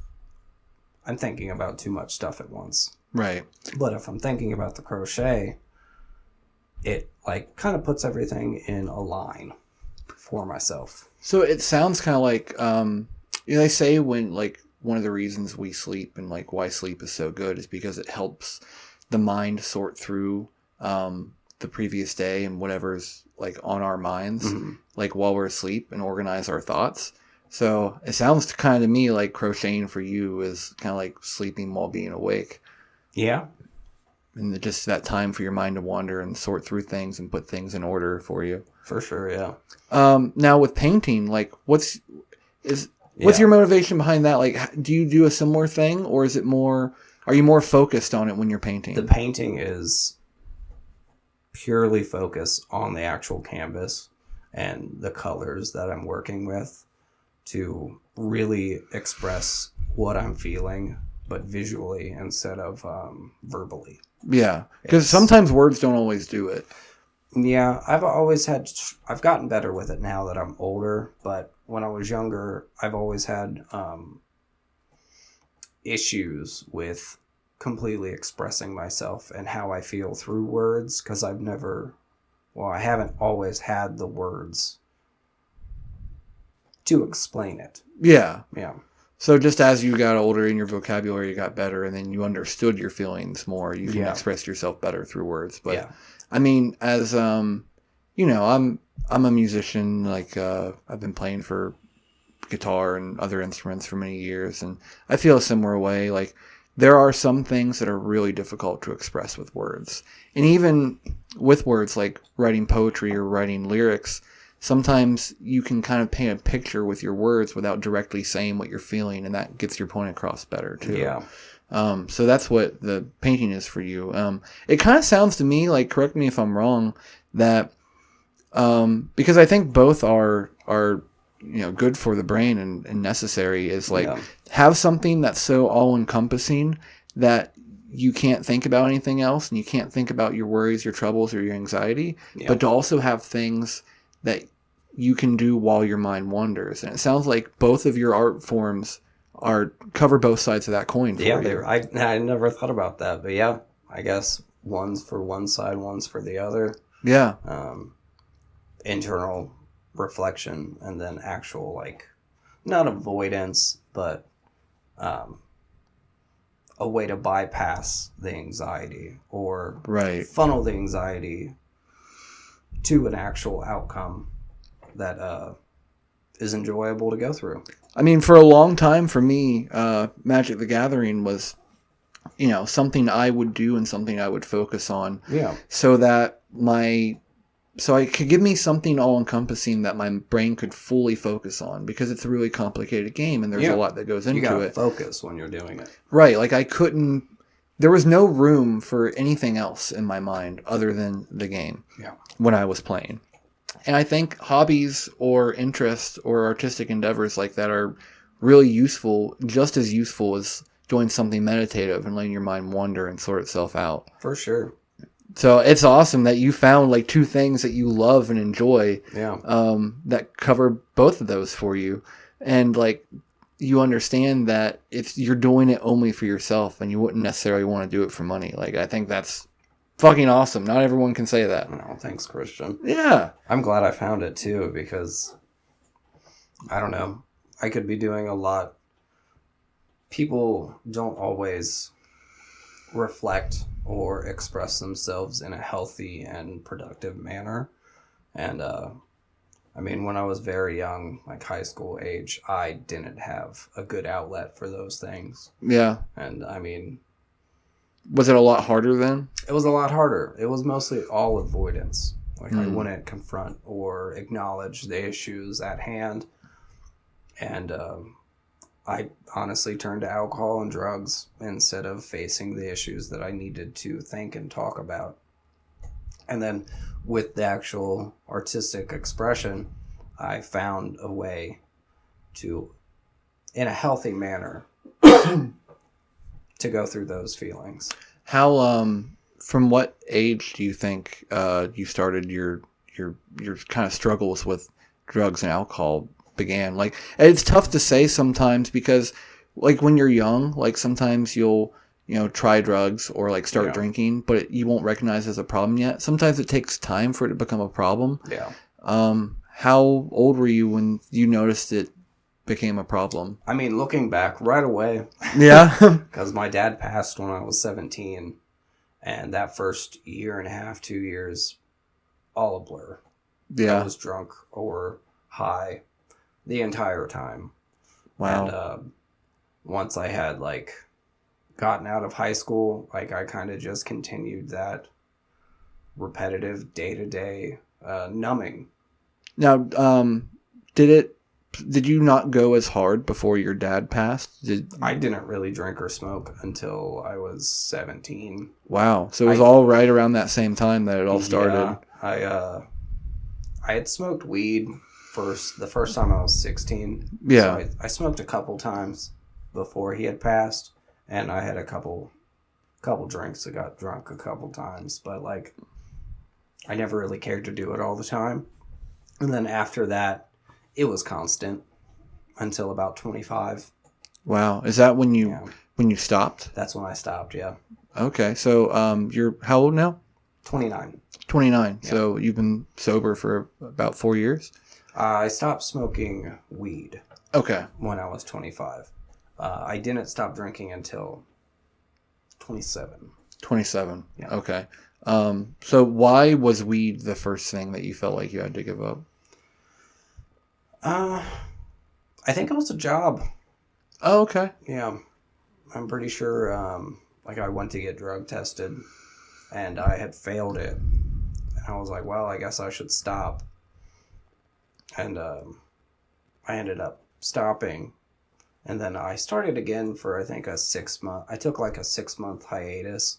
I'm thinking about too much stuff at once. Right. But if I'm thinking about the crochet, it like kind of puts everything in a line for myself. So it sounds kind of like, they say when, like, one of the reasons we sleep and like why sleep is so good is because it helps the mind sort through the previous day and whatever's like on our minds, like while we're asleep, and organize our thoughts. So it sounds kind of to me like crocheting for you is kind of like sleeping while being awake. Yeah. And just that time for your mind to wander and sort through things and put things in order for you. For sure, yeah. Now with painting, like what's your motivation behind that? Like, do you do a similar thing, or is it more, are you more focused on it when you're painting? The painting is purely focused on the actual canvas and the colors that I'm working with to really express what I'm feeling, but visually instead of verbally. Yeah, because sometimes words don't always do it. Yeah, I've gotten better with it now that I'm older, but when I was younger, I've always had issues with completely expressing myself and how I feel through words, because I haven't always had the words to explain it. Yeah. Yeah. So just as you got older and your vocabulary got better and then you understood your feelings more, you can express yourself better through words. But I mean, as I'm a musician. Like I've been playing for guitar and other instruments for many years, and I feel a similar way. Like there are some things that are really difficult to express with words, and even with words like writing poetry or writing lyrics, sometimes you can kind of paint a picture with your words without directly saying what you're feeling, and that gets your point across better too. Yeah. So that's what the painting is for you. It kind of sounds to me like, correct me if I'm wrong, that because I think both are good for the brain and necessary, is like have something that's so all encompassing that you can't think about anything else, and you can't think about your worries, your troubles, or your anxiety, but to also have things that you can do while your mind wanders. And it sounds like both of your art forms cover both sides of that coin for you. I never thought about that, but yeah, I guess one's for one side, one's for the other. Yeah. Internal reflection, and then actual, like, not avoidance, but a way to bypass the anxiety or funnel the anxiety to an actual outcome that is enjoyable to go through. I mean, for a long time for me, Magic the Gathering was, something I would do and something I would focus on. Yeah. So that so it could give me something all-encompassing that my brain could fully focus on, because it's a really complicated game and there's a lot that goes into it. You gotta focus when you're doing it. Right. Like there was no room for anything else in my mind other than the game when I was playing. And I think hobbies or interests or artistic endeavors like that are really useful, just as useful as doing something meditative and letting your mind wander and sort itself out. For sure. So it's awesome that you found like two things that you love and enjoy that cover both of those for you. And like you understand that if you're doing it only for yourself and you wouldn't necessarily want to do it for money. Like, I think that's fucking awesome. Not everyone can say that. No, thanks, Christian. Yeah. I'm glad I found it too, because I don't know, I could be doing a lot. People don't always reflect or express themselves in a healthy and productive manner. And I mean, when I was very young, like high school age, I didn't have a good outlet for those things. Yeah. And I mean, was it a lot harder then? It was a lot harder. It was mostly all avoidance. Like I wouldn't confront or acknowledge the issues at hand. And I honestly turned to alcohol and drugs instead of facing the issues that I needed to think and talk about. And then with the actual artistic expression, I found a way to, in a healthy manner, to go through those feelings. How, from what age do you think you started your kind of struggles with drugs and alcohol began? Like, it's tough to say sometimes because, like, when you're young, like, sometimes you'll, try drugs or, like, start drinking, but you won't recognize it as a problem yet. Sometimes it takes time for it to become a problem. Yeah. How old were you when you noticed it became a problem? I mean, looking back right away. Yeah. Because my dad passed when I was 17, and that first year and a half, 2 years, all a blur. Yeah. I was drunk or high the entire time. Wow. And once I had, like, gotten out of high school, like, I kind of just continued that repetitive day-to-day numbing. Now, did you not go as hard before your dad passed? I didn't really drink or smoke until I was 17. Wow. So it was all right around that same time that it all started. Yeah. I had smoked weed the first time I was 16. Yeah. So I smoked a couple times before he had passed, and I had a couple drinks. I got drunk a couple times, but, like, I never really cared to do it all the time. And then after that, it was constant until about 25. Wow. Is that when you stopped? That's when I stopped, yeah. Okay. So you're how old now? 29. 29. Yeah. So you've been sober for about 4 years? I stopped smoking weed. Okay. When I was 25. I didn't stop drinking until 27. 27. Yeah. Okay. So why was weed the first thing that you felt like you had to give up? I think it was a job. Oh, okay. Yeah. I'm pretty sure, I went to get drug tested, and I had failed it. And I was like, well, I guess I should stop. And I ended up stopping. And then I started again for, I think, a 6 month. I took like a 6-month hiatus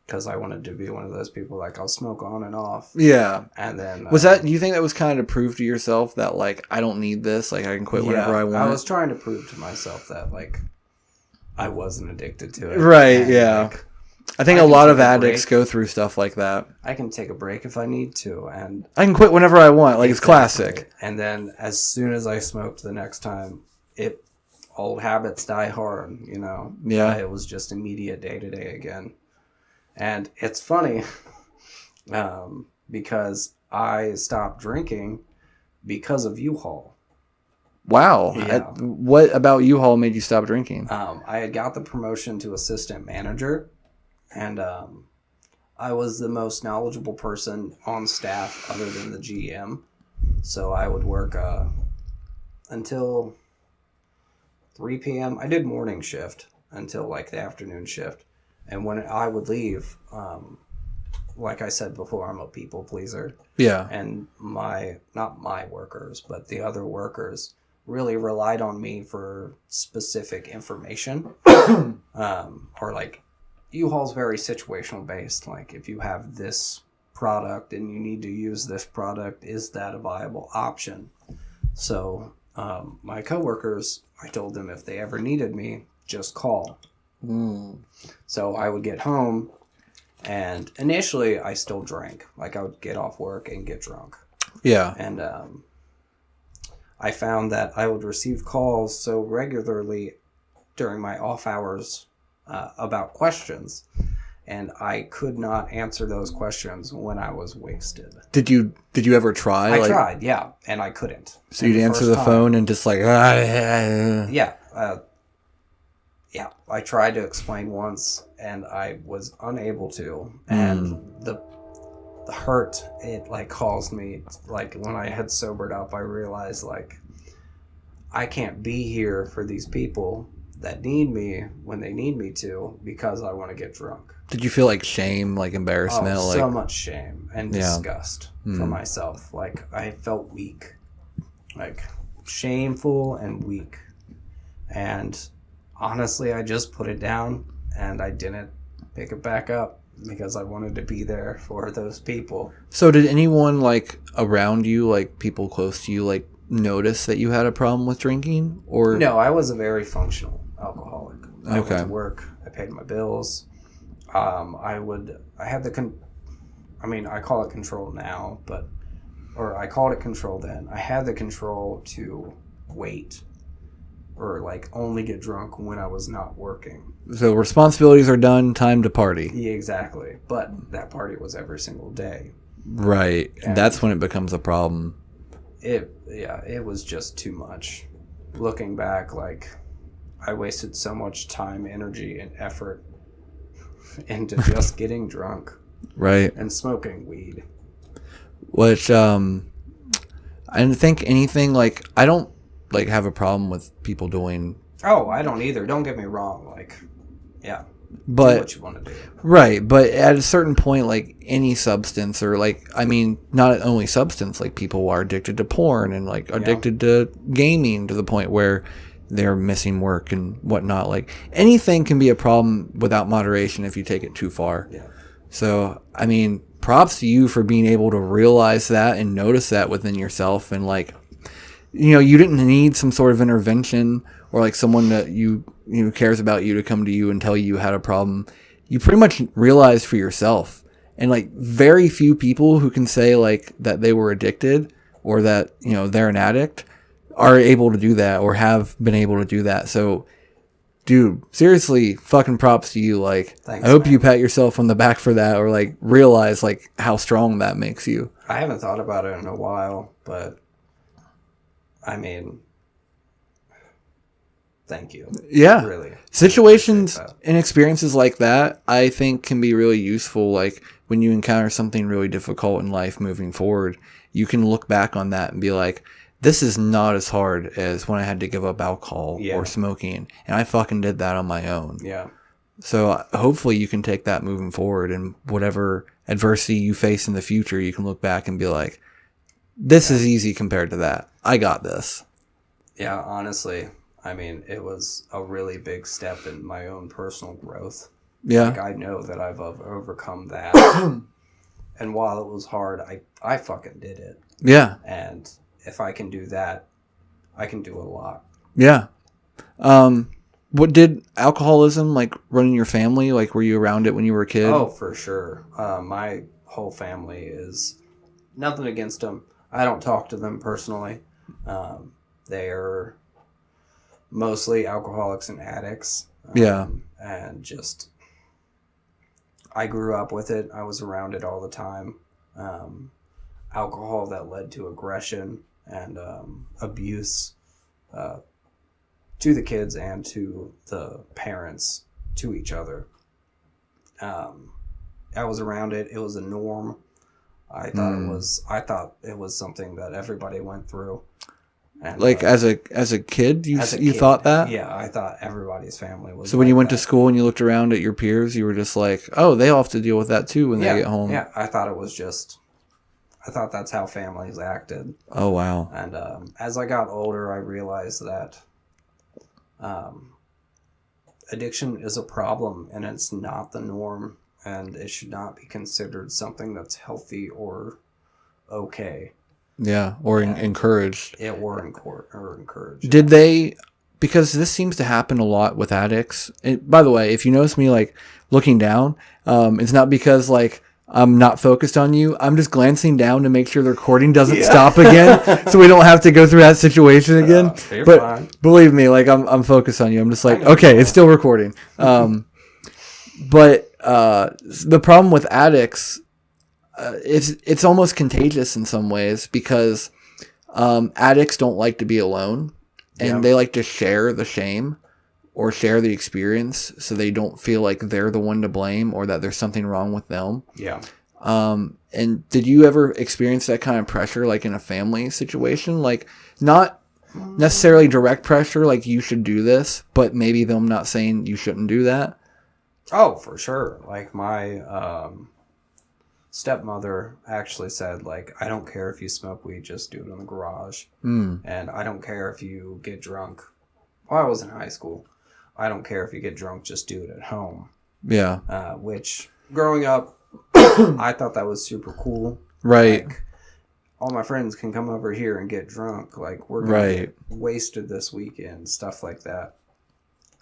because I wanted to be one of those people, like, I'll smoke on and off. Yeah. And then... do you think that was kind of to prove to yourself that, like, I don't need this, like, I can quit whenever I want? I was trying to prove to myself that, like, I wasn't addicted to it. Right, and, yeah. Like, I think a lot of addicts go through stuff like that. I can take a break if I need to, and... I can quit whenever I want, like, It's classic. And then as soon as I smoked the next time, it old habits die hard, you know? Yeah. It was just immediate day to day again. And it's funny because I stopped drinking because of U-Haul. Wow. Yeah. What about U-Haul made you stop drinking? I had got the promotion to assistant manager, and I was the most knowledgeable person on staff other than the GM. So I would work until 3 p.m. I did morning shift until like the afternoon shift. And when I would leave, like I said before, I'm a people pleaser. Yeah. And not my workers, but the other workers really relied on me for specific information. Or like U-Haul's very situational based. Like if you have this product and you need to use this product, is that a viable option? So my coworkers, I told them if they ever needed me, just call. So I would get home, and initially I still drank. Like I would get off work and get drunk. Yeah. And I found that I would receive calls so regularly during my off hours about questions, and I could not answer those questions when I was wasted. Did you ever try? I tried, yeah, and I couldn't. So you'd answer the phone and just like, yeah, I tried to explain once, and I was unable to, and the hurt it like caused me, like when I had sobered up, I realized like I can't be here for these people that need me when they need me to because I want to get drunk. Did you feel like shame, like embarrassment? Oh, so much shame and disgust for myself. Like I felt weak, like shameful and weak. And honestly, I just put it down and I didn't pick it back up because I wanted to be there for those people. So did anyone like around you, like people close to you, like notice that you had a problem with drinking? Or no, I was a very functional alcoholic. I went to work, I paid my bills. I call it control now, or I called it control then. I had the control to wait or like only get drunk when I was not working. So responsibilities are done, time to party. Yeah, exactly. But that party was every single day. Right. And that's when it becomes a problem. It was just too much. Looking back, like I wasted so much time, energy, and effort into just getting drunk. Right. And smoking weed. Which I didn't think anything like I don't like have a problem with people doing. Oh, I don't either. Don't get me wrong. Like, yeah. But do what you want to do. Right, but at a certain point, like any substance, or like I mean, not only substance, like people are addicted to porn and like addicted to gaming to the point where they're missing work and whatnot. Like anything can be a problem without moderation if you take it too far. Yeah. So I mean, props to you for being able to realize that and notice that within yourself, and like, you know, you didn't need some sort of intervention or like someone that you cares about you to come to you and tell you had a problem. You pretty much realized for yourself. And like very few people who can say like that they were addicted or that, you know, they're an addict are able to do that or have been able to do that. So dude, seriously, fucking props to you. Like, thanks, I hope man. you pat yourself on the back for that, or like realize like how strong that makes you. I haven't thought about it in a while, but I mean, thank you. Yeah. Really. Situations and experiences like that, I think, can be really useful. Like when you encounter something really difficult in life moving forward, you can look back on that and be like, this is not as hard as when I had to give up alcohol or smoking. And I fucking did that on my own. Yeah. So hopefully you can take that moving forward, and whatever adversity you face in the future, you can look back and be like, this is easy compared to that. I got this. Yeah, honestly, I mean, it was a really big step in my own personal growth. Yeah. Like, I know that I've overcome that. And while it was hard, I fucking did it. Yeah. And if I can do that, I can do a lot. Yeah. What did alcoholism like run in your family? Like, were you around it when you were a kid? Oh, for sure. My whole family is nothing against them. I don't talk to them personally. mostly alcoholics and addicts. Yeah. And just, I grew up with it. I was around it all the time. Alcohol that led to aggression and abuse to the kids and to the parents, to each other. I was around it. It was a norm. I thought it was something that everybody went through. And, like as a kid, you thought that? Yeah, I thought everybody's family was. So when you went to school and you looked around at your peers, you were just like, oh, they all have to deal with that too when they get home. Yeah, I thought that's how families acted. Oh, wow. And as I got older, I realized that addiction is a problem and it's not the norm, and it should not be considered something that's healthy or okay. Yeah, or encouraged. Yeah, or encouraged. Did they, because this seems to happen a lot with addicts. And by the way, if you notice me like looking down, it's not because like I'm not focused on you. I'm just glancing down to make sure the recording doesn't stop again, so we don't have to go through that situation again. But fine. Believe me, like I'm focused on you. I'm just like, okay, it's still recording. But the problem with addicts, it's almost contagious in some ways, because addicts don't like to be alone, and they like to share the shame or share the experience, so they don't feel like they're the one to blame or that there's something wrong with them. Yeah. And did you ever experience that kind of pressure, like in a family situation? Like, not necessarily direct pressure, like you should do this, but maybe them not saying you shouldn't do that? Oh, for sure. Like my stepmother actually said, like, I don't care if you smoke weed, just do it in the garage. And I don't care if you get drunk. Well, I was in high school. I don't care if you get drunk, just do it at home. Yeah. Which, growing up, I thought that was super cool. Right. Like, all my friends can come over here and get drunk. Like, we're going to get wasted this weekend, stuff like that.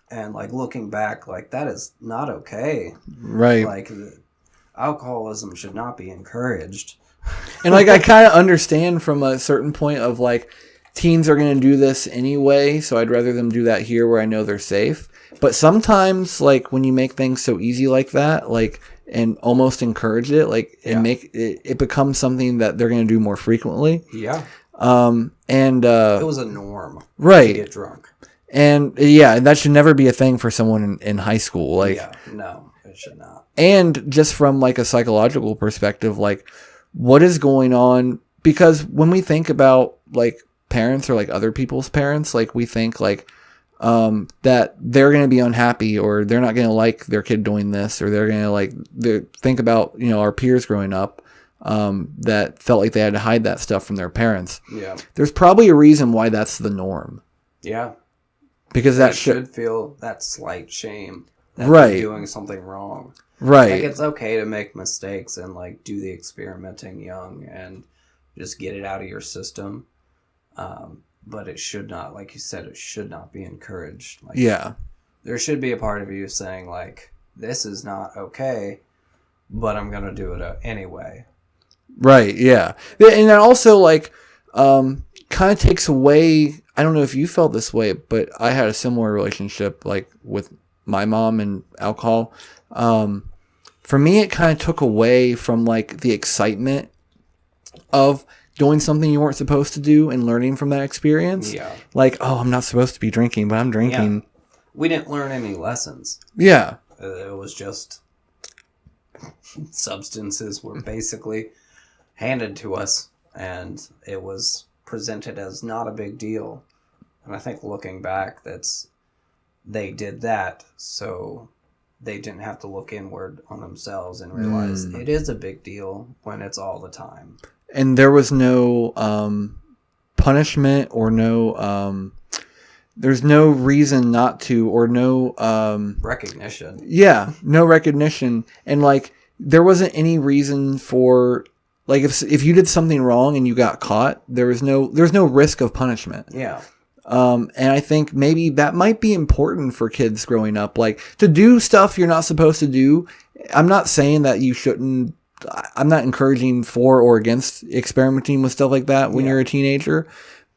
And, like, looking back, like, that is not okay. Right. Like, alcoholism should not be encouraged. And, like, I kind of understand from a certain point of, like, teens are going to do this anyway, so I'd rather them do that here where I know they're safe. But sometimes, like, when you make things so easy like that, like, and almost encourage it, like, and make it becomes something that they're going to do more frequently. Yeah. And it was a norm. Right. To get drunk. And yeah, that should never be a thing for someone in high school. Like, yeah, no, it should not. And just from like a psychological perspective, like, what is going on? Because when we think about like parents or like other people's parents, like we think like that they're going to be unhappy, or they're not going to like their kid doing this, or they're going to like think about, you know, our peers growing up that felt like they had to hide that stuff from their parents. Yeah. There's probably a reason why that's the norm. Yeah. Because that should feel that slight shame that right. you're doing something wrong. Right. Like, it's okay to make mistakes and like do the experimenting young and just get it out of your system. But it should not, like you said, it should not be encouraged. Like, yeah. There should be a part of you saying like, this is not okay, but I'm going to do it anyway. Right. Yeah. And that also like, kind of takes away, I don't know if you felt this way, but I had a similar relationship like with my mom and alcohol. For me, it kind of took away from like the excitement of doing something you weren't supposed to do and learning from that experience. Yeah. Like, oh, I'm not supposed to be drinking, but I'm drinking. Yeah. We didn't learn any lessons. Yeah. It was just substances were basically handed to us, and it was presented as not a big deal. And I think looking back, they did that so they didn't have to look inward on themselves and realize it is a big deal when it's all the time. And there was no punishment or no there's no reason not to, or no recognition. Yeah, no recognition. And like there wasn't any reason for, like, if you did something wrong and you got caught, there's no risk of punishment. Yeah. And I think maybe that might be important for kids growing up, like to do stuff you're not supposed to do. I'm not saying that you shouldn't. I'm not encouraging for or against experimenting with stuff like that when you're a teenager,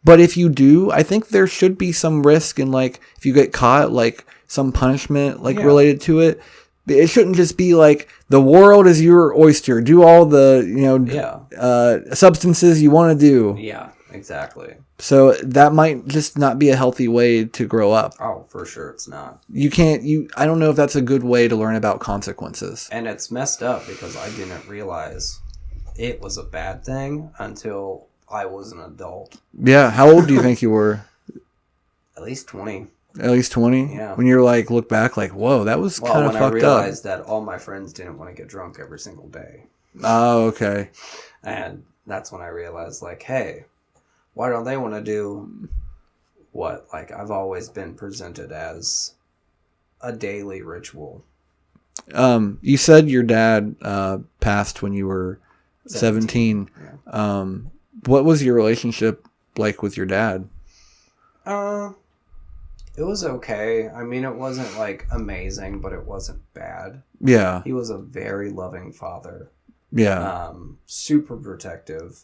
But if you do, I think there should be some risk in, like, if you get caught, like, some punishment, like, related to it. It shouldn't just be like, the world is your oyster. Do all the, substances you want to do. Yeah, exactly. So that might just not be a healthy way to grow up. Oh, for sure it's not. I don't know if that's a good way to learn about consequences. And it's messed up because I didn't realize it was a bad thing until I was an adult. Yeah. How old do you think you were? At least 20. At least 20? Yeah. When you're like, look back, like, whoa, that was kind of fucked up. When I realized that all my friends didn't want to get drunk every single day. Oh, okay. And that's when I realized, like, hey, why don't they want to do what, like, I've always been presented as a daily ritual. You said your dad passed when you were 17. Yeah. What was your relationship like with your dad? It was okay. I mean, it wasn't, like, amazing, but it wasn't bad. Yeah. He was a very loving father. Yeah. Super protective.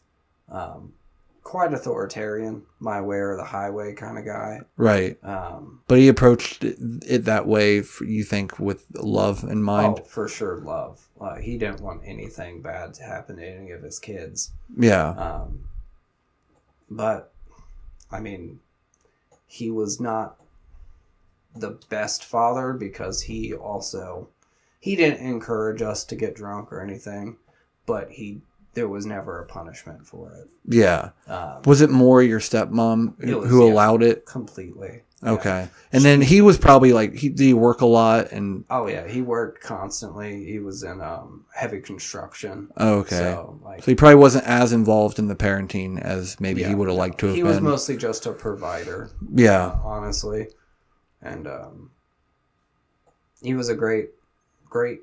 Quite authoritarian, my way or the highway kind of guy. Right. But he approached it that way, you think, with love in mind? Oh, for sure, love. He didn't want anything bad to happen to any of his kids. Yeah. But, I mean, he was not the best father because he didn't encourage us to get drunk or anything, but there was never a punishment for it. Yeah. Was it more your stepmom who allowed it? Completely. Okay. Yeah. And then he was probably like, did he work a lot? Oh, yeah. He worked constantly. He was in heavy construction. Oh, okay. So he probably wasn't as involved in the parenting as maybe he would have liked to have been. He was mostly just a provider. Yeah. Honestly. And he was a great, great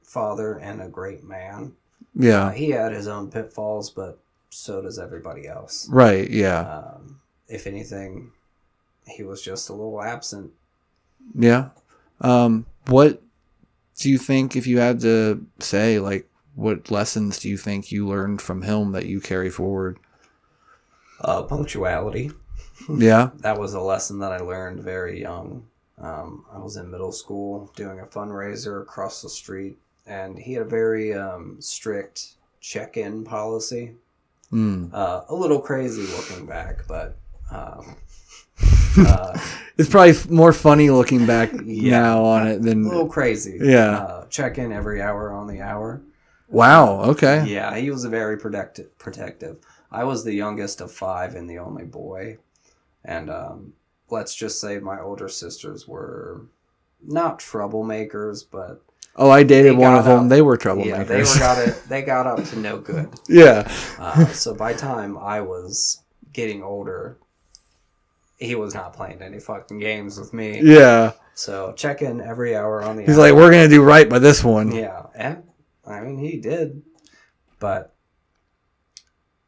father and a great man. Yeah. He had his own pitfalls, but so does everybody else. Right, yeah. If anything, he was just a little absent. Yeah. What do you think, if you had to say, like, what lessons do you think you learned from him that you carry forward? Punctuality. Yeah. That was a lesson that I learned very young. I was in middle school doing a fundraiser across the street, and he had a very strict check-in policy. A little crazy looking back, but it's probably more funny looking back now on it than a little crazy. Yeah. Check-in every hour on the hour. Wow. Okay. Yeah, he was very protective. I was the youngest of 5 and the only boy. And let's just say my older sisters were not troublemakers, but... Oh, I dated one of them. They were troublemakers. Yeah, they got up to no good. Yeah. So by the time I was getting older, he was not playing any fucking games with me. Yeah. So check in every hour on the He's like, we're going to do right by this one. Yeah. And, I mean, he did. But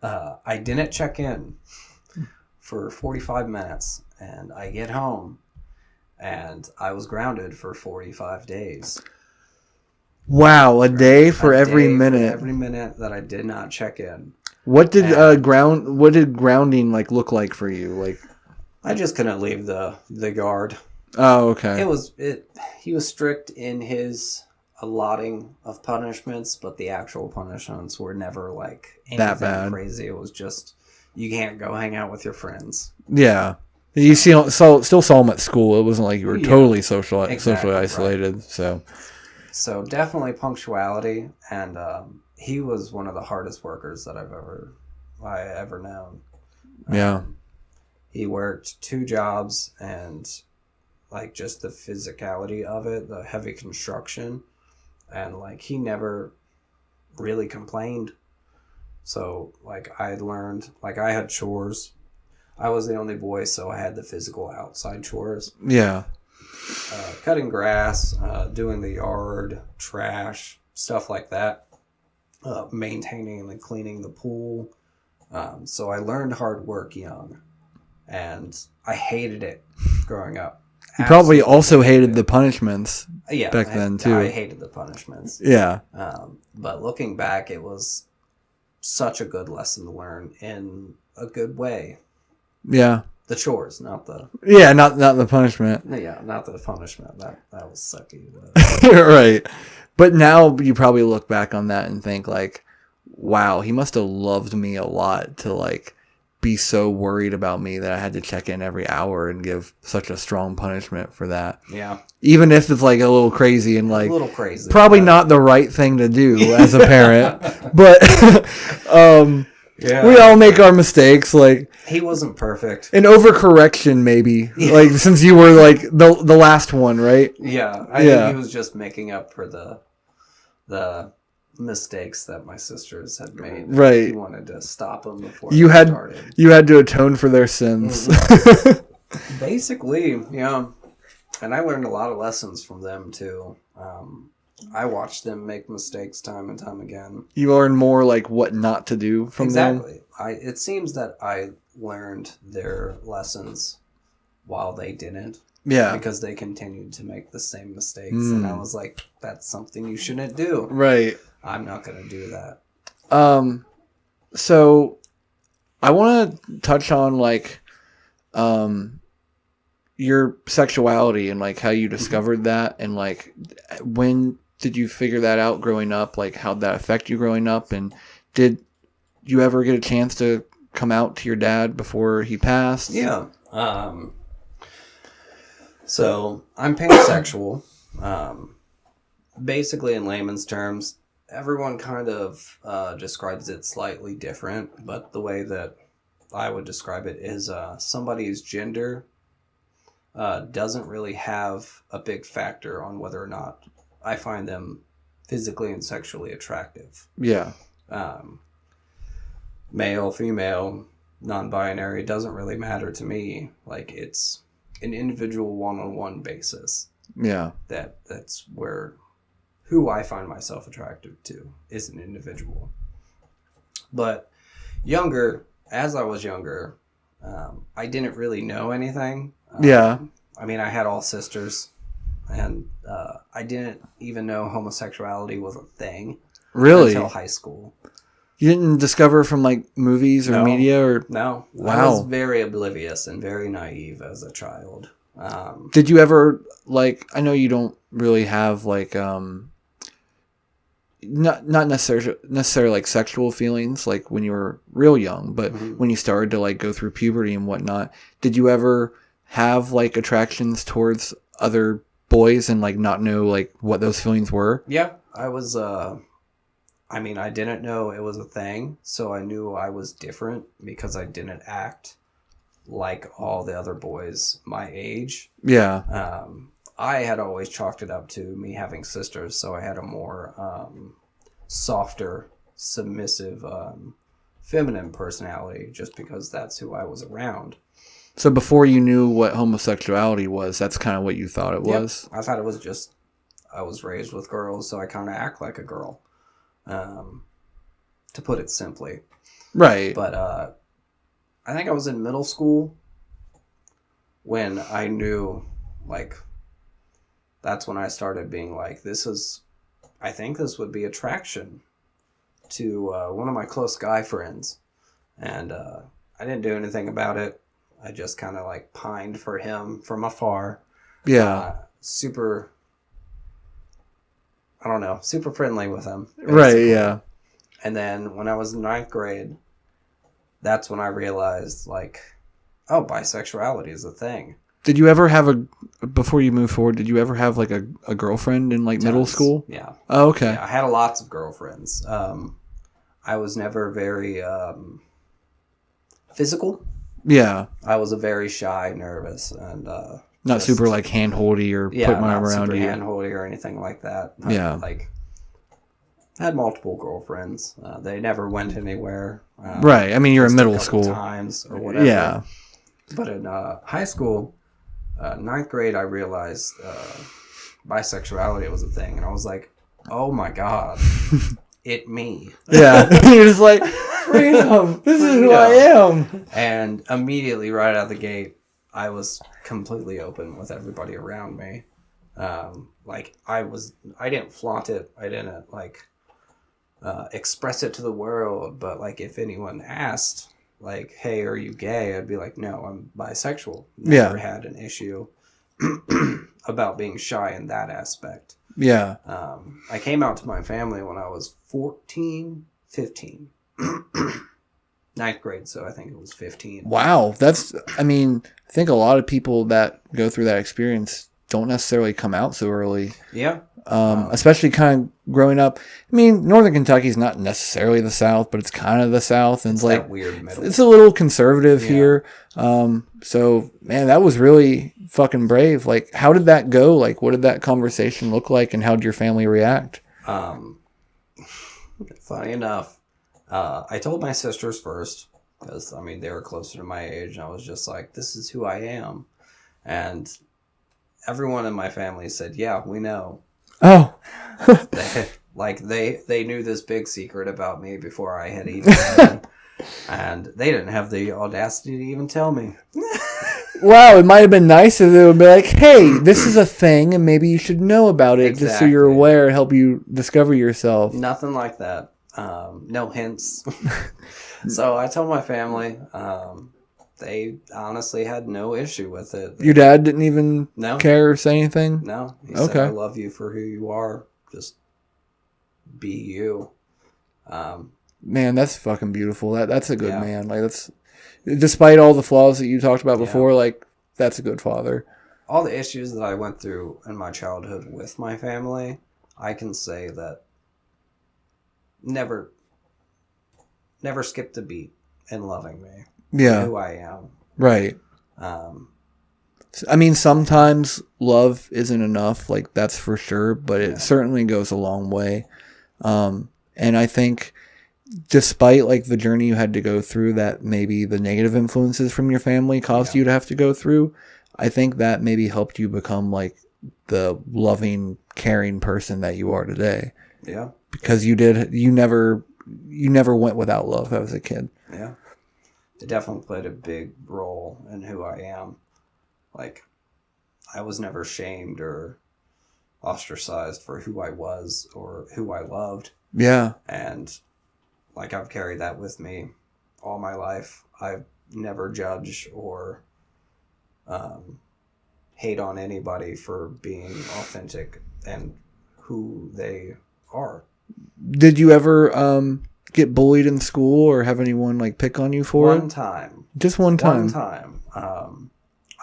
I didn't check in for 45 minutes, and I get home, and I was grounded for 45 days. Wow, a day for every minute. For every minute that I did not check in. What did grounding look like for you? Like, I just couldn't leave the guard. Oh, okay. He was strict in his allotting of punishments, but the actual punishments were never like anything that bad. Crazy. It was just, you can't go hang out with your friends. Yeah. You still saw him at school. It wasn't like you were totally socially isolated. Right. So definitely punctuality, and he was one of the hardest workers that I ever known. Yeah. He worked 2 jobs, and like just the physicality of it, the heavy construction, and like he never really complained. So like I learned, like I had chores. I was the only boy, so I had the physical outside chores. Yeah. Cutting grass, doing the yard, trash, stuff like that. Maintaining and cleaning the pool. So I learned hard work young. And I hated it growing up. You probably also hated the punishments back then, too. I hated the punishments. Yeah. But looking back, it was such a good lesson to learn in a good way. Yeah. The chores, not the... Yeah, not the punishment. Yeah, not the punishment. That was sucky. Right. But now you probably look back on that and think, like, wow, he must have loved me a lot to, like, be so worried about me that I had to check in every hour and give such a strong punishment for that. Yeah. Even if it's, like, a little crazy and, like, a little crazy, probably not the right thing to do as a parent. But we all make our mistakes. Like, he wasn't perfect. An overcorrection, maybe. Like, since you were, like, the last one, right? Yeah. I think he was just making up for the mistakes that my sisters had made. Right. He wanted to stop them before you they started. You had to atone for their sins. Mm-hmm. Basically, yeah. And I learned a lot of lessons from them, too. I watched them make mistakes time and time again. You learn more, like, what not to do from them? Exactly. It seems that I learned their lessons while they didn't. Yeah. Because they continued to make the same mistakes. And I was like, that's something you shouldn't do. Right. I'm not going to do that. So I want to touch on, like, your sexuality and, like, how you discovered that, and, like, when did you figure that out growing up? Like, how'd that affect you growing up? And did you ever get a chance to come out to your dad before he passed? Yeah. So I'm pansexual. Basically, in layman's terms, everyone kind of describes it slightly different, but the way that I would describe it is somebody's gender doesn't really have a big factor on whether or not I find them physically and sexually attractive. Yeah. Male, female, non-binary, it doesn't really matter to me. Like, it's an individual one-on-one basis. Yeah. That's where who I find myself attracted to is an individual. But as I was younger, I didn't really know anything. Yeah. I mean, I had all sisters, and I didn't even know homosexuality was a thing. Really? Until high school. You didn't discover from, like, movies or media? Or No. Wow. I was very oblivious and very naive as a child. Did you ever, like, I know you don't really have, like, not necessarily like sexual feelings, like, when you were real young, but when you started to, like, go through puberty and whatnot, did you ever have, like, attractions towards other boys and, like, not know, like, what those feelings were? Yeah, I was, I mean, I didn't know it was a thing, so I knew I was different because I didn't act like all the other boys my age. Yeah. I had always chalked it up to me having sisters, so I had a more softer, submissive, feminine personality just because that's who I was around. So before you knew what homosexuality was, that's kind of what you thought it was? I thought it was just, I was raised with girls, so I kind of act like a girl, to put it simply. Right. But I think I was in middle school when I knew, like, that's when I started being like, I think this would be attraction to one of my close guy friends. And I didn't do anything about it. I just kind of, like, pined for him from afar. Yeah. Super friendly with him. Basically. Right, yeah. And then when I was in 9th grade, that's when I realized, like, oh, bisexuality is a thing. Did you ever have before you move forward, did you ever have, like, a girlfriend in, like, middle school? Yeah. Oh, okay. Yeah, I had lots of girlfriends. I was never very physical. Yeah. I was a very shy, nervous, and not super, like, hand-holdy or put my arm around you. Yeah, not super hand-holdy or anything like that. Yeah. I had multiple girlfriends. They never went anywhere. Right. I mean, you're in middle school. Times or whatever. Yeah. But in high school, 9th grade, I realized bisexuality was a thing. And I was like, oh my God, me. Yeah. You're just like, freedom. This is who I am. And immediately right out the gate, I was completely open with everybody around me. I didn't flaunt it. I didn't express it to the world. But, like, if anyone asked, like, hey, are you gay? I'd be like, no, I'm bisexual. Never had an issue about being shy in that aspect. Yeah. I came out to my family when I was 14, 15. Ninth grade, so I think it was 15. Wow. I think a lot of people that go through that experience don't necessarily come out so early. Yeah. Especially kind of growing up. I mean, Northern Kentucky is not necessarily the South, but it's kind of the South. And it's like, that weird middle. It's a little conservative here. So, man, that was really fucking brave. Like, how did that go? Like, what did that conversation look like? And how did your family react? Funny enough, I told my sisters first because, I mean, they were closer to my age. And I was just like, this is who I am. And everyone in my family said, yeah, we know. Oh. they knew this big secret about me before I had even known. And they didn't have the audacity to even tell me. Wow, it might have been nice if they would be like, hey, this is a thing and maybe you should know about it just so you're aware and help you discover yourself. Nothing like that. No hints. So I told my family. They honestly had no issue with it. Your dad didn't even care or say anything? No. He said, I love you for who you are. Just be you. Man, that's fucking beautiful. That's a good man. Like, that's, despite all the flaws that you talked about before, like, that's a good father. All the issues that I went through in my childhood with my family, I can say that never skipped a beat in loving me. Yeah. Who I am. Right. I mean, sometimes love isn't enough, like, that's for sure, but it certainly goes a long way. And I think despite, like, the journey you had to go through that maybe the negative influences from your family caused you to have to go through, I think that maybe helped you become, like, the loving, caring person that you are today. Yeah. Because you never went without love as a kid. Yeah. It definitely played a big role in who I am. Like, I was never shamed or ostracized for who I was or who I loved. Yeah. And, like, I've carried that with me all my life. I've never judged or hate on anybody for being authentic and who they are. Did you ever get bullied in school or have anyone, like, pick on you for it? One time. Just one time? One time.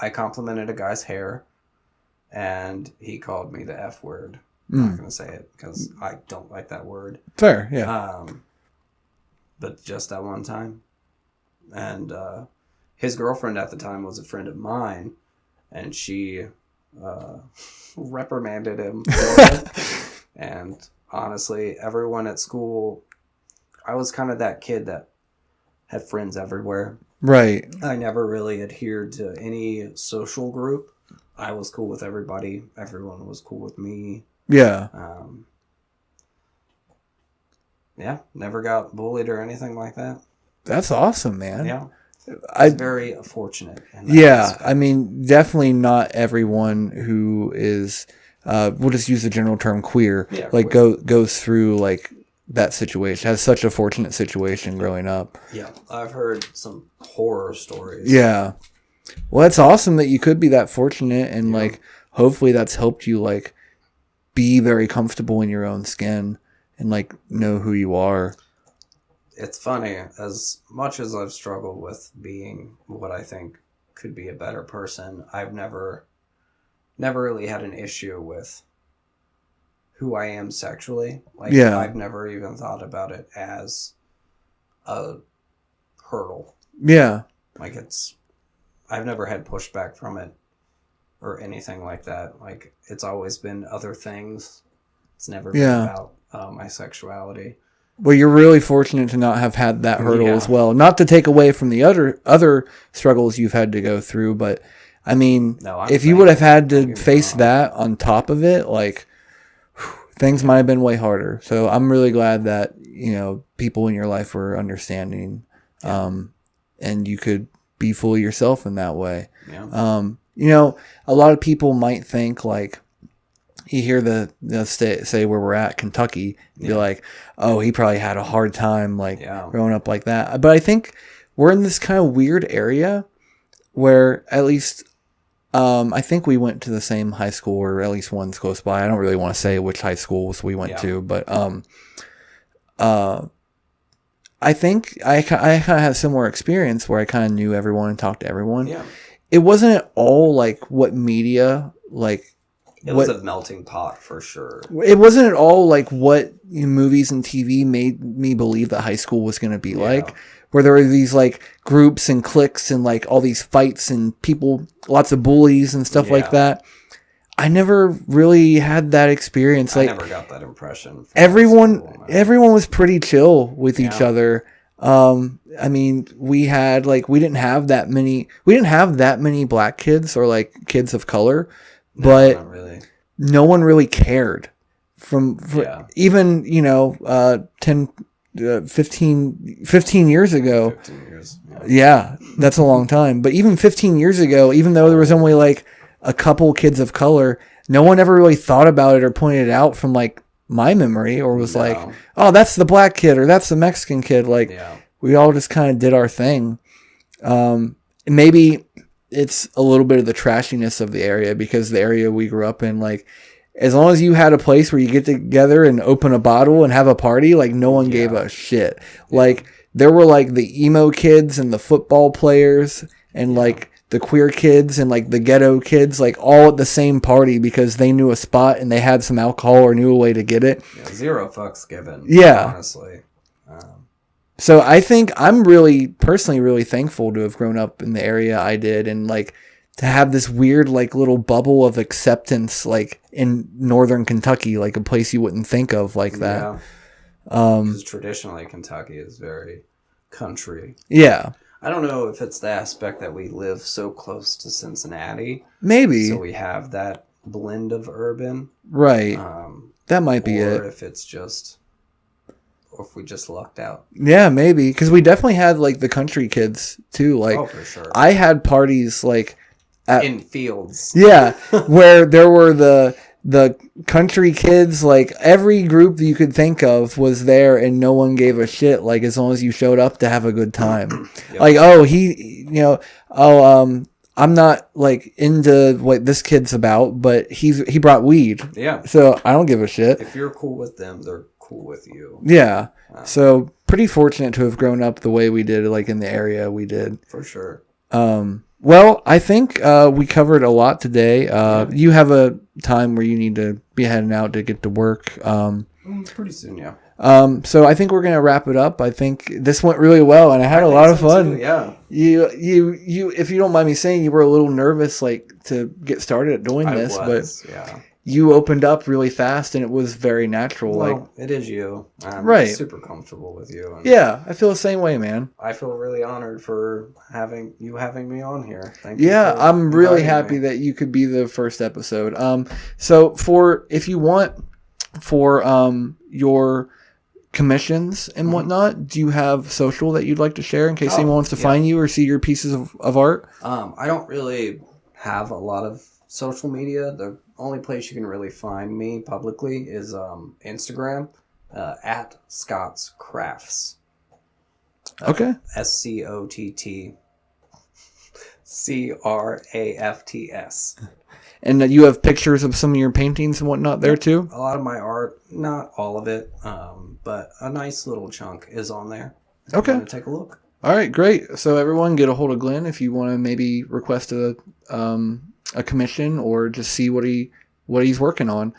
I complimented a guy's hair, and he called me the F word. I'm not going to say it because I don't like that word. Fair, yeah. But just that one time. And his girlfriend at the time was a friend of mine, and she reprimanded him for it. And honestly, everyone at school, I was kind of that kid that had friends everywhere. Right. I never really adhered to any social group. I was cool with everybody. Everyone was cool with me. Yeah. Yeah, never got bullied or anything like that. That's awesome, man. Yeah. I'm very fortunate. Aspect. I mean, definitely not everyone who is, we'll just use the general term queer, goes through, like, that situation, has such a fortunate situation growing up. Yeah, I've heard some horror stories. Yeah. Well, it's awesome that you could be that fortunate, and like, hopefully that's helped you, like, be very comfortable in your own skin and, like, know who you are. It's funny, as much as I've struggled with being what I think could be a better person, I've never really had an issue with who I am sexually. Like, I've never even thought about it as a hurdle. Yeah. Like, I've never had pushback from it or anything like that. Like, it's always been other things. It's never been about my sexuality. Well, you're really fortunate to not have had that hurdle as well. Not to take away from the other struggles you've had to go through, but I mean, if you would have had to face that on top of it, like, things might have been way harder. So I'm really glad that, you know, people in your life were understanding, and you could be fully yourself in that way. Yeah. You know, a lot of people might think, like, you hear say where we're at, Kentucky, be like, oh, he probably had a hard time, like, growing up like that. But I think we're in this kind of weird area where at least I think we went to the same high school, or at least one's close by. I don't really want to say which high schools we went to, but I think I kind of had a similar experience where I kind of knew everyone and talked to everyone. Yeah. It wasn't at all like what media, like... It was a melting pot for sure. It wasn't at all like what movies and TV made me believe that high school was going to be like, where there were these like groups and cliques and like all these fights and people, lots of bullies and stuff like that. I never really had that experience. I like, never got that impression. Everyone was pretty chill with each other. I mean, we didn't have that many black kids or like kids of color, but not really. No one really cared even, 15 years ago. 15 years. Yeah, that's a long time. But even 15 years ago, even though there was only like a couple kids of color, no one ever really thought about it or pointed it out from like my memory, or was like, oh, that's the black kid or that's the Mexican kid. Like we all just kind of did our thing. Maybe it's a little bit of the trashiness of the area, because the area we grew up in, like, as long as you had a place where you get together and open a bottle and have a party, like, no one gave a shit. Like, there were like the emo kids and the football players and like the queer kids and like the ghetto kids, like all at the same party because they knew a spot and they had some alcohol or knew a way to get it. Yeah, zero fucks given. Yeah. Honestly. So I think I'm personally really thankful to have grown up in the area I did, and like to have this weird like little bubble of acceptance like in northern Kentucky, like a place you wouldn't think of like that. Yeah. Because traditionally Kentucky is very country. Yeah. I don't know if it's the aspect that we live so close to Cincinnati. Maybe. So we have that blend of urban. Right. That might be it. Or if it's just... or if we just lucked out. Yeah, maybe. Because we definitely had like the country kids too. Like, oh, for sure. I had parties like... in fields. Yeah. Where there were the country kids, like every group that you could think of was there, and no one gave a shit, like as long as you showed up to have a good time. Like, oh, I'm not like into what this kid's about, but he brought weed. Yeah. So I don't give a shit. If you're cool with them, they're cool with you. Yeah. So pretty fortunate to have grown up the way we did, like in the area we did. For sure. Well, I think we covered a lot today. You have a time where you need to be heading out to get to work. Pretty soon, yeah. So I think we're gonna wrap it up. I think this went really well, and I had a lot of fun. Too, yeah. You, if you don't mind me saying, you were a little nervous, like to get started at doing this, but yeah. You opened up really fast, and it was very natural. Well, like it is you. I'm right. super comfortable with you. And yeah, I feel the same way, man. I feel really honored for having me on here. Thank you. Yeah, I'm really happy that you could be the first episode. So if you want for your commissions and whatnot, do you have social that you'd like to share in case anyone wants to find you or see your pieces of art? I don't really have a lot of social media. The only place you can really find me publicly is Instagram, at Scott's Crafts. Okay. SCOTTCRAFTS. And you have pictures of some of your paintings and whatnot there too? A lot of my art, not all of it, but a nice little chunk is on there. Okay. Take a look. All right, great. So everyone get a hold of Glenn if you want to maybe request a commission or just see what he's working on.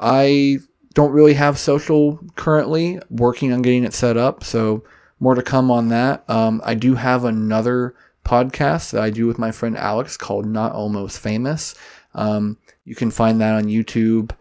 I don't really have social currently, working on getting it set up, so more to come on that. I do have another podcast that I do with my friend Alex called Not Almost Famous. You can find that on YouTube.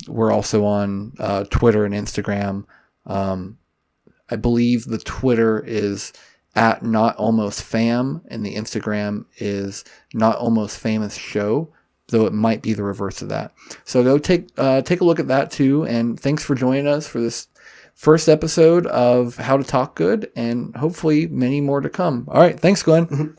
We're also on Twitter and Instagram. I believe the Twitter is at Not Almost Fam, and the Instagram is Not Almost Famous Show, though it might be the reverse of that. So go take a look at that too, and thanks for joining us for this first episode of How to Talk Good, and hopefully many more to come. All right, thanks, Glenn.